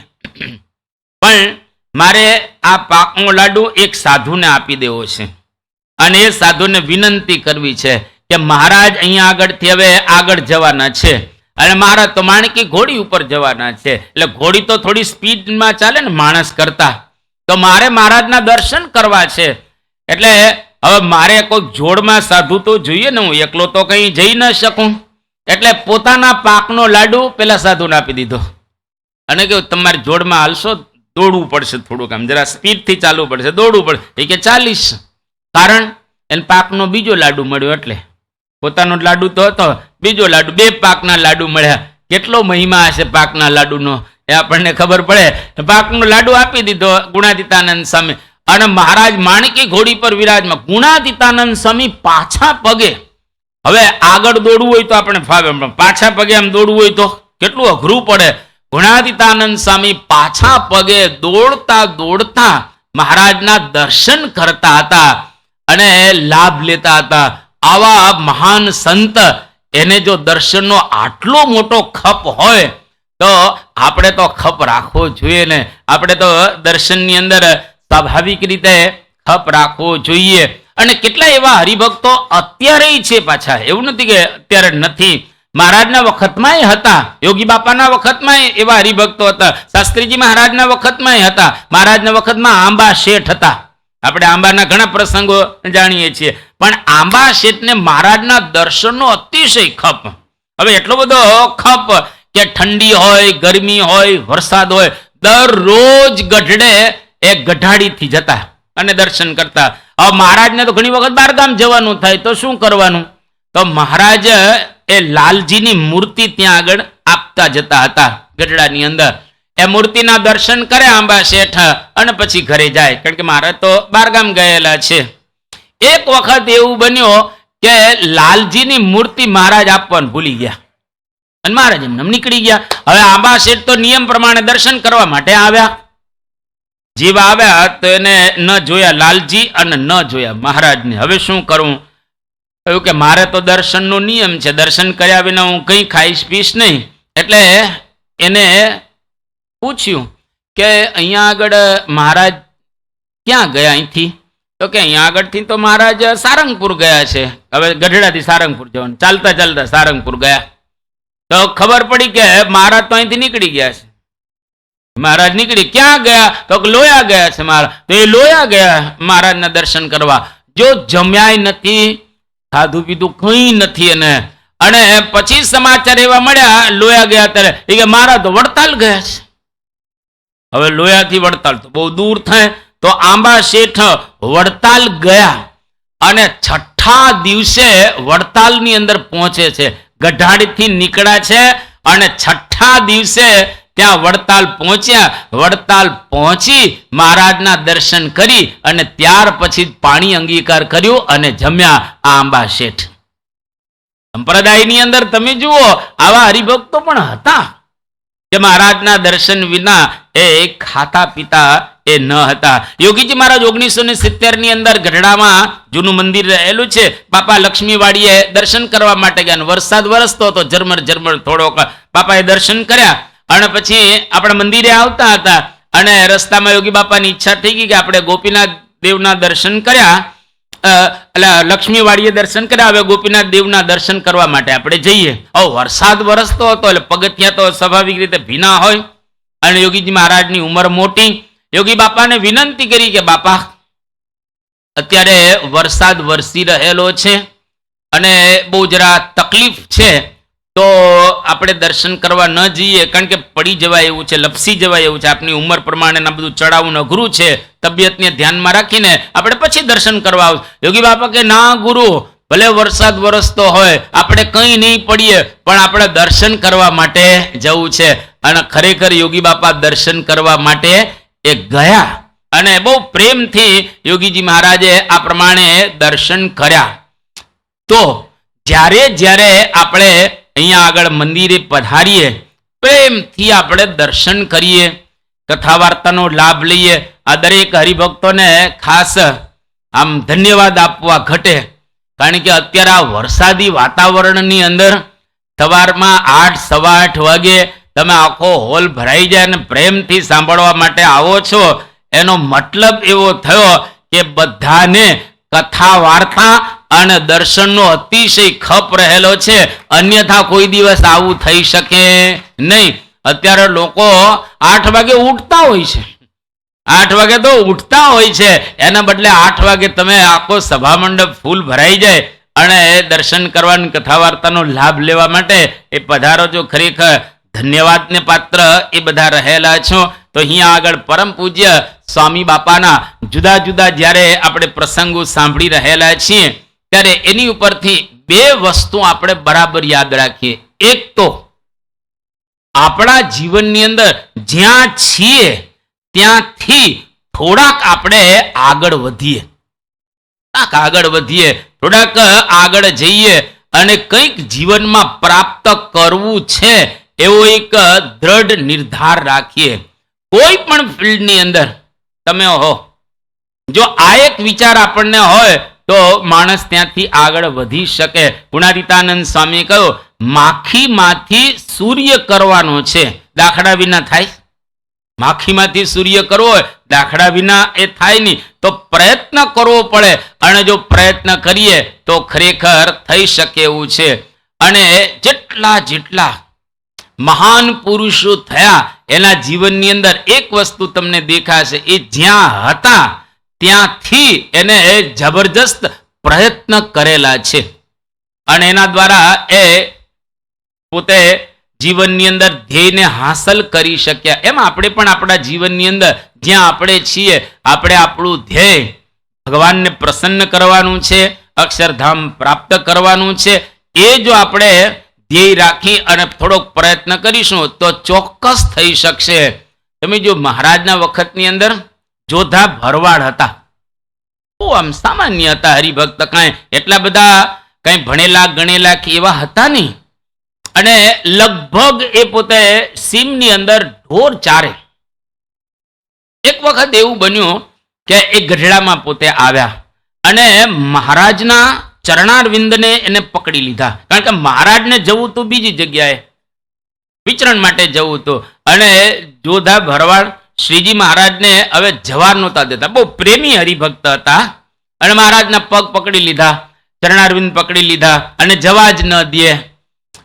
પણ મારે આ પાકનો લાડુ એક સાધુને આપી દેવો છે. અને એ સાધુને વિનંતી કરવી છે કે મહારાજ અહીંયા આગળથી હવે આગળ જવાના છે અને મહારાજ તો માણકી ઘોડી ઉપર જવાના છે, એટલે ઘોડી તો થોડી સ્પીડમાં ચાલે ને માણસ કરતા, તો મારે મહારાજના દર્શન કરવા છે. એટલે હવે મારે કોઈ જોડમાં સાધુ તો જોઈએ ને, હું એકલો તો કઈ જઈ ન શકું. એટલે પોતાના પાકનો લાડુ પેલા સાધુને આપી દીધો અને કહ્યું તમારે જોડમાં હાલશો, દોડવું પડશે, થોડુંક આમ જરા સ્પીડથી ચાલવું પડશે, દોડવું પડશે. એ કે ચાલીશ. કારણ એને પાકનો બીજો લાડુ મળ્યો, એટલે પોતાનો લાડુ તો હતો, બીજો લાડુ, બે પાકના લાડુ મળ્યા. કેટલો મહિમા હશે પાકના લાડુનો એ આપણને ખબર પડે. પાકનો લાડુ આપી દીધો ગુણાદિતાનંદ સ્વામી અને મહારાજ માણકી ઘોડી પર વિરાજમાં. ગુણાદિતાનંદ સ્વામી પાછા પગે, હવે આગળ દોડવું હોય તો આપણે ફાવે, પાછા પગે આમ દોડવું હોય તો કેટલું અઘરું પડે. ગુણાદિતાનંદ સ્વામી પાછા પગે દોડતા દોડતા મહારાજના દર્શન કરતા હતા અને લાભ લેતા હતા. આવા મહાન સંત, એને જો દર્શનનો આટલો મોટો ખપ હોય તો આપણે તો ખપ રાખવો જોઈએ ને. આપણે તો દર્શનની અંદર સ્વાભાવિક રીતે ખપ રાખવો જોઈએ. અને કેટલા એવા હરિભક્તો અત્યારે છે પાછા, એવું નથી કે અત્યારે નથી. મહારાજના વખતમાં હતા, યોગી બાપાના વખતમાં એવા હરિભક્તો હતા, શાસ્ત્રીજી મહારાજના વખતમાં હતા, મહારાજના વખતમાં આંબા શેઠ હતા. આપણે આંબાના ઘણા પ્રસંગો જાણીએ છીએ, પણ આંબા શેઠને મહારાજના દર્શનનો અતિશય ખપ. હવે એટલો બધો ખપ કે ઠંડી હોય, ગરમી હોય, વરસાદ હોય, દરરોજ ગઢડે એક ગઢાડીથી જતા અને દર્શન કરતા. હવે મહારાજને તો ઘણી વખત બારગામ જવાનું થાય, તો શું કરવાનું? તો મહારાજ એ લાલજીની મૂર્તિ ત્યાં આગળ આપતા જતા હતા ગઢડાની અંદર. એ મૂર્તિના દર્શન કરે આંબા શેઠ અને પછી ઘરે જાય, કારણ કે મારે તો બારગામ ગયેલા છે. એક વખત એવું બન્યો કે લાલજીની મૂર્તિ મહારાજ આપવાનું ભૂલી ગયા અને મહારાજ એમને નીકળી ગયા. હવે આંબા શેઠ તો નિયમ પ્રમાણે દર્શન કરવા માટે આવ્યા. જીવ આવ્યા તો એને ન જોયા લાલજી અને ન જોયા મહારાજને. હવે શું કરવું? કહ્યું કે મારે તો દર્શનનો નિયમ છે, દર્શન કર્યા વિના હું કંઈ ખાઈશ પીશ નહીં. એટલે એને પૂછ્યું કે અહીંયા આગળ મહારાજ ક્યાં ગયા અહીંથી? તો કે અહીંયા આગળથી તો મહારાજ સારંગપુર ગયા છે. હવે ગઢડાથી સારંગપુર જવાનું, ચાલતા ચાલતા સારંગપુર ગયા. તો ખબર પડી કે મહારાજ તો અહીંથી નીકળી ગયા છે. મહારાજ નીકળી ક્યાં ગયા? તો લોયા ગયા છે મહારાજ. તો એ લોયા ગયા મહારાજના દર્શન કરવા. જો જમ્યાય નથી, ખાધું પીધું કંઈ નથી. અને પછી સમાચાર એવા મળ્યા લોયા ગયા ત્યારે એ કે મહારાજ તો વડતાલ ગયા છે. હવે લોયાથી વડતાલ તો બહુ દૂર થાય. તો આંબા શેઠ વડતાલ ગયા અને છઠ્ઠા દિવસે વડતાલની અંદર પહોંચે છે. ગઢાડીથી નીકળ્યા છે અને છઠ્ઠા દિવસે ત્યાં વડતાલ પહોંચ્યા. વડતાલ પહોંચી મહારાજના દર્શન કરી અને ત્યાર પછી પાણી અંગીકાર કર્યું અને જમ્યા આંબા શેઠ. સંપ્રદાયની અંદર તમે જુઓ આવા હરિભક્તો પણ હતા કે મહારાજના દર્શન વિના એ ખાતા પીતા એ ન હતા. યોગીજી મહારાજ 1970 ની અંદર ગઢડામાં જૂનું મંદિર રહેલું છે. બાપા લક્ષ્મીવાડીએ દર્શન કરવા માટે ગયા. વરસાદ વરસતો હતો ઝરમર ઝરમર થોડોક. બાપાએ દર્શન કર્યા અને પછી આપણા મંદિરે આવતા હતા અને રસ્તામાં યોગી બાપાની ઈચ્છા થઈ ગઈ કે આપણે ગોપીનાથ દેવના દર્શન કર્યા, લક્ષ્મીવાડીએ દર્શન કર્યા, હવે ગોપીનાથ દેવના દર્શન કરવા માટે આપણે જઈએ. હવે વરસાદ વરસતો હતો એટલે પગથિયા તો સ્વાભાવિક રીતે ભીના હોય અને યોગીજી મહારાજની ઉંમર મોટી. યોગી બાપાને વિનંતી કરી કે બાપા અત્યારે વરસાદ વરસી રહેલો છે અને બહુ જરા તકલીફ છે, તો આપણે દર્શન કરવા ન જઈએ, કારણ કે પડી જવાય એવું છે, લપસી જવાય એવું છે. આપની ઉંમર પ્રમાણેના બધું ચડાવવું અઘરું છે. તબિયતને ધ્યાનમાં રાખીને આપણે પછી દર્શન કરવા આવું. યોગી બાપા કે ના ગુરુ, ભલે વરસાદ વરસતો હોય, આપણે કંઈ નહીં પડીએ, પણ આપણે દર્શન કરવા માટે જવું છે. અને ખરેખર યોગી બાપા દર્શન કરવા માટે એ ગયા અને બહુ પ્રેમથી યોગીજી મહારાજે આ પ્રમાણે દર્શન કર્યા. તો જ્યારે જ્યારે આપણે અહીંયા આગળ મંદિરે પધારીએ, પ્રેમથી આપણે દર્શન કરીએ, કથા વાર્તાનો લાભ લઈએ. આ દરેક હરિભક્તોને ખાસ આમ ધન્યવાદ આપવા ઘટે, કારણ કે અત્યારે આ વરસાદી વાતાવરણની અંદર સવારમાં 8, 8:15 વાગે તમે આખો હોલ ભરાઈ જાય અને પ્રેમથી સાંભળવા માટે આવો છો. એનો મતલબ એવો થયો કે બધાને કથા વાર્તા અને દર્શનનો અતિશય ખપ રહેલો છે, અન્યથા કોઈ દિવસ આવું થઈ શકે નહીં. અત્યારે લોકો 8 વાગે ઉઠતા હોય છે, 8 વાગે તો ઉઠતા હોય છે, એના બદલે 8 વાગે તમે આખો સભા મંડપ ફૂલ ભરાઈ જાય અને દર્શન કરવાની કથા વાર્તાનો લાભ લેવા માટે એ પધારો છો. ખરેખર ધન્યવાદને પાત્ર એ બધા રહેલા છો. તો અહીંયા આગળ પરમ પૂજ્ય સ્વામી બાપાના જુદા જુદા જ્યારે આપણે પ્રસંગો સાંભળી રહેલા છીએ ત્યારે એની ઉપરથી 2 વસ્તુ આપણે બરાબર યાદ રાખીએ. એક તો આપણા જીવનની અંદર જ્યાં છીએ ત્યાંથી થોડાક આપણે આગળ વધીએ, થોડાક આગળ જઈએ અને કંઈક જીવનમાં પ્રાપ્ત કરવું છે એવો એક દ્રઢ નિર્ધાર રાખીએ. કોઈ પણ ફિલ્ડની અંદર તમે હો, જો આ એક વિચાર આપણને હોય તો માણસ ત્યાંથી આગળ વધી શકે. ગુણાતીતાનંદ સ્વામીએ કહ્યું, માખીમાંથી સૂર્ય કરવાનો છે, દાખલા વિના થાય? માખીમાંથી સૂર્ય કરવો હોય દાખલા વિના એ થાય નહીં. તો પ્રયત્ન કરવો પડે અને જો પ્રયત્ન કરીએ તો ખરેખર થઈ શકે એવું છે. અને જેટલા મહાન પુરુષો થયા એના જીવનની અંદર એક વસ્તુ તમને દેખાશે, એ જ્યાં હતા ત્યાંથી એને જબરજસ્ત પ્રયત્ન કરેલા છે અને એના દ્વારા એ પોતે જીવનની અંદર ધ્યેયને હાંસલ કરી શક્યા. એમ આપણે પણ આપણા જીવનની અંદર જ્યાં આપણે છીએ, આપણે આપણું ધ્યેય ભગવાનને પ્રસન્ન કરવાનું છે, અક્ષરધામ પ્રાપ્ત કરવાનું છે. એ જો આપણે ધ્યેય રાખી અને થોડોક પ્રયત્ન કરીશું તો ચોક્કસ થઈ શકશે. તમે જો મહારાજના વખતની અંદર જોધા ભરવાડ હતા, બહુ આમ સામાન્ય હતા હરિભક્ત, કાંઈ એટલા બધા કાંઈ ભણેલા ગણેલા કે એવા હતા નહીં. અને લગભગ એ પોતે સીમની અંદર ઢોર ચારે. એક વખત એવું બન્યું કે એ ગઢડામાં પોતે આવ્યા અને મહારાજના ચરણારવિંદને એને પકડી લીધા. કારણ કે મહારાજને જવું હતું બીજી જગ્યાએ, વિચરણ માટે જવું હતું. અને જોધા ભરવાડ શ્રીજી મહારાજને હવે જવા નહોતા દેતા, બહુ પ્રેમી હરિભક્ત હતા. અને મહારાજના પગ પકડી લીધા, ચરણારવિંદ પકડી લીધા અને જવા જ ન દે.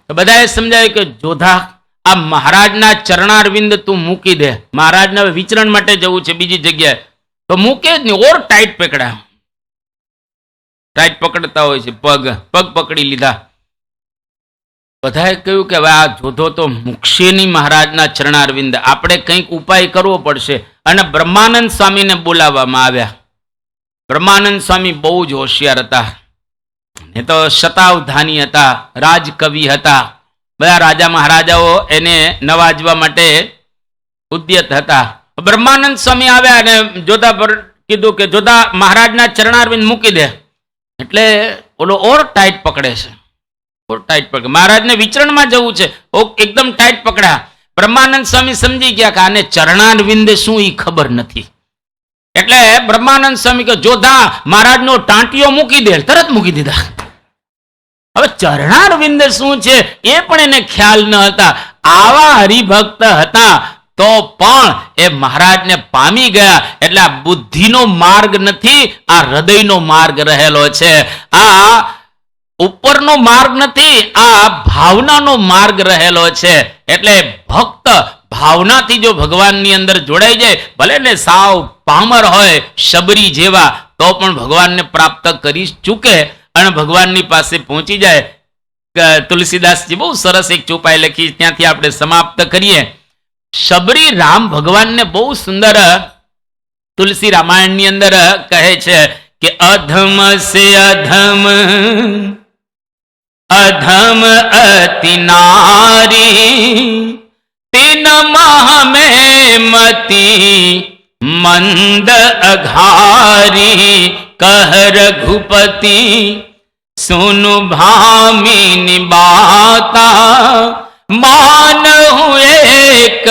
તો બધાએ સમજાવ્યું કે જોધા, આ મહારાજના ચરણારવિંદ તું મૂકી દે, મહારાજને હવે વિચરણ માટે જવું છે બીજી જગ્યાએ. તો મૂકે જ નહીં, ઓર ટાઈટ પકડ્યા. ટાઈટ પકડતા હોય છે, પગ પકડી લીધા. બધાએ કહ્યું કે હવે આ જોધો તો મૂકશે નહીં મહારાજના ચરણારવિંદ, આપણે કંઈક ઉપાય કરવો પડશે. અને બ્રહ્માનંદ સ્વામીને બોલાવવામાં આવ્યા. બ્રહ્માનંદ સ્વામી બહુ જ હોશિયાર હતા, એ તો શતાવધાની હતા, રાજકવિ હતા. બધા રાજા મહારાજાઓ એને નવાજવા માટે ઉદ્યત હતા. બ્રહ્માનંદ સ્વામી આવ્યા અને જોધા પર કીધું કે જોધા મહારાજના ચરણારવિંદ મૂકી દે. એટલે ઓલો ઓર ટાઈટ પકડે છે, ઓર ટાઈટ પકડે. મહારાજને વિચરણમાં જવું છે, એકદમ ટાઈટ પકડ્યા. બ્રહ્માનંદ સ્વામી સમજી ગયા કે આને ચરણારવિંદ શું એ ખબર નથી. એટલે બ્રહ્માનંદ સ્વામી કે જોધા મહારાજનો ટાંટિયો મૂકી દે. તરત મૂકી દીધા. હવે ચરણારવિંદ શું છે એ પણ એને ખ્યાલ ન હતા. આવા હરિભક્ત હતા તો પણ એ મહારાજને પામી ગયા. એટલે આ બુદ્ધિનો માર્ગ નથી, આ હૃદયનો માર્ગ રહેલો છે. આ ઉપરનો માર્ગ નથી, આ ભાવનાનો માર્ગ રહેલો છે. એટલે ભક્ત ભાવનાથી જો ભગવાનની અંદર જોડાઈ જાય, ભલે ને સાવ પામર હોય શબરી જેવા, તો પણ ભગવાનને પ્રાપ્ત કરી ચૂકે અને ભગવાનની પાસે પહોંચી જાય. તુલસીદાસજી બહુ સરસ એક ચોપાઈ લખી, ત્યાંથી આપણે સમાપ્ત કરીએ. શબરી રામ ભગવાનને બહુ સુંદર તુલસી રામાયણની અંદર કહે છે કે અધમ સે અધમ અધમ અતિ નારી તીન મહ में मती मंद अघारी कह रघुपति सुनु भामिनी बाता मान एक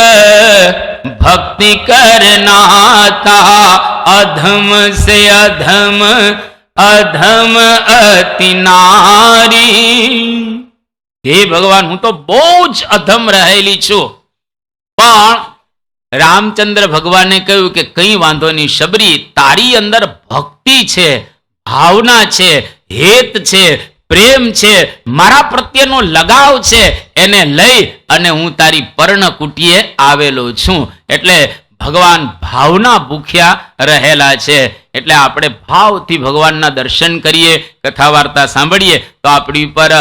भक्ति करनाता अधम से अधम अधम अति नारी. हे भगवान, હું તો બહુ જ અધમ રહેલી છું. પણ રામચંદ્ર ભગવાને કહ્યું કે કંઈ વાંધો નહીં શબરી, તારી અંદર ભક્તિ છે, ભાવના છે, હેત છે, પ્રેમ છે, મારા પ્રત્યેનો લગાવ છે, એને લઈ અને હું તારી પર્ણકુટીએ આવેલો છું. એટલે ભગવાન ભાવના ભૂખ્યા રહેલા છે. એટલે આપણે ભાવથી ભગવાનના દર્શન કરીએ, કથા વાર્તા સાંભળીએ તો આપણી ઉપર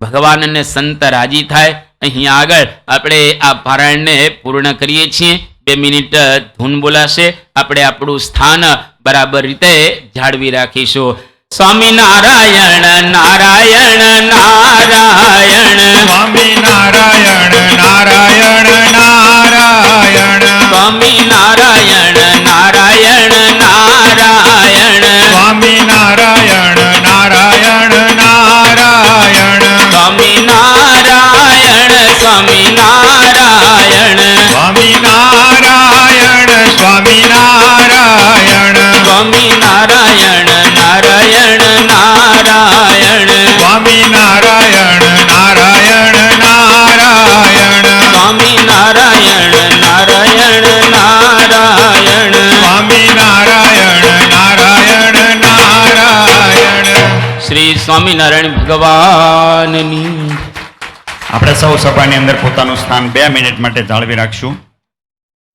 ભગવાન અને સંત રાજી થાય. અહીંયા આગળ આપણે આ પારાયણને પૂર્ણ કરીએ છીએ. 2 મિનિટ ધૂન બોલાશે. આપણે આપણું સ્થાન બરાબર રીતે જાળવી રાખીશું. સ્વામી નારાયણ નારાયણ નારાયણ સ્વામી નારાયણ નારાયણ નારાયણ સ્વામી નારાયણ નારાયણ નારાયણ સ્વામી નારાયણ નારાયણ નારાયણ સ્વામી નારાયણ સ્વામી નારાયણ સ્વામી નારાયણ સ્વામી નારાયણ સ્વામી નારાયણ નારાયણ નારાયણ સ્વામી નારાયણ નારાયણ નારાયણ સ્વામી નારાયણ નારાયણ નારાયણ સ્વામી નારાયણ નારાયણ નારાયણ. શ્રી સ્વામિનારાયણ ભગવાનની. આપણે સૌ સભાની અંદર પોતાનું સ્થાન 2 મિનિટ માટે જાળવી રાખશું.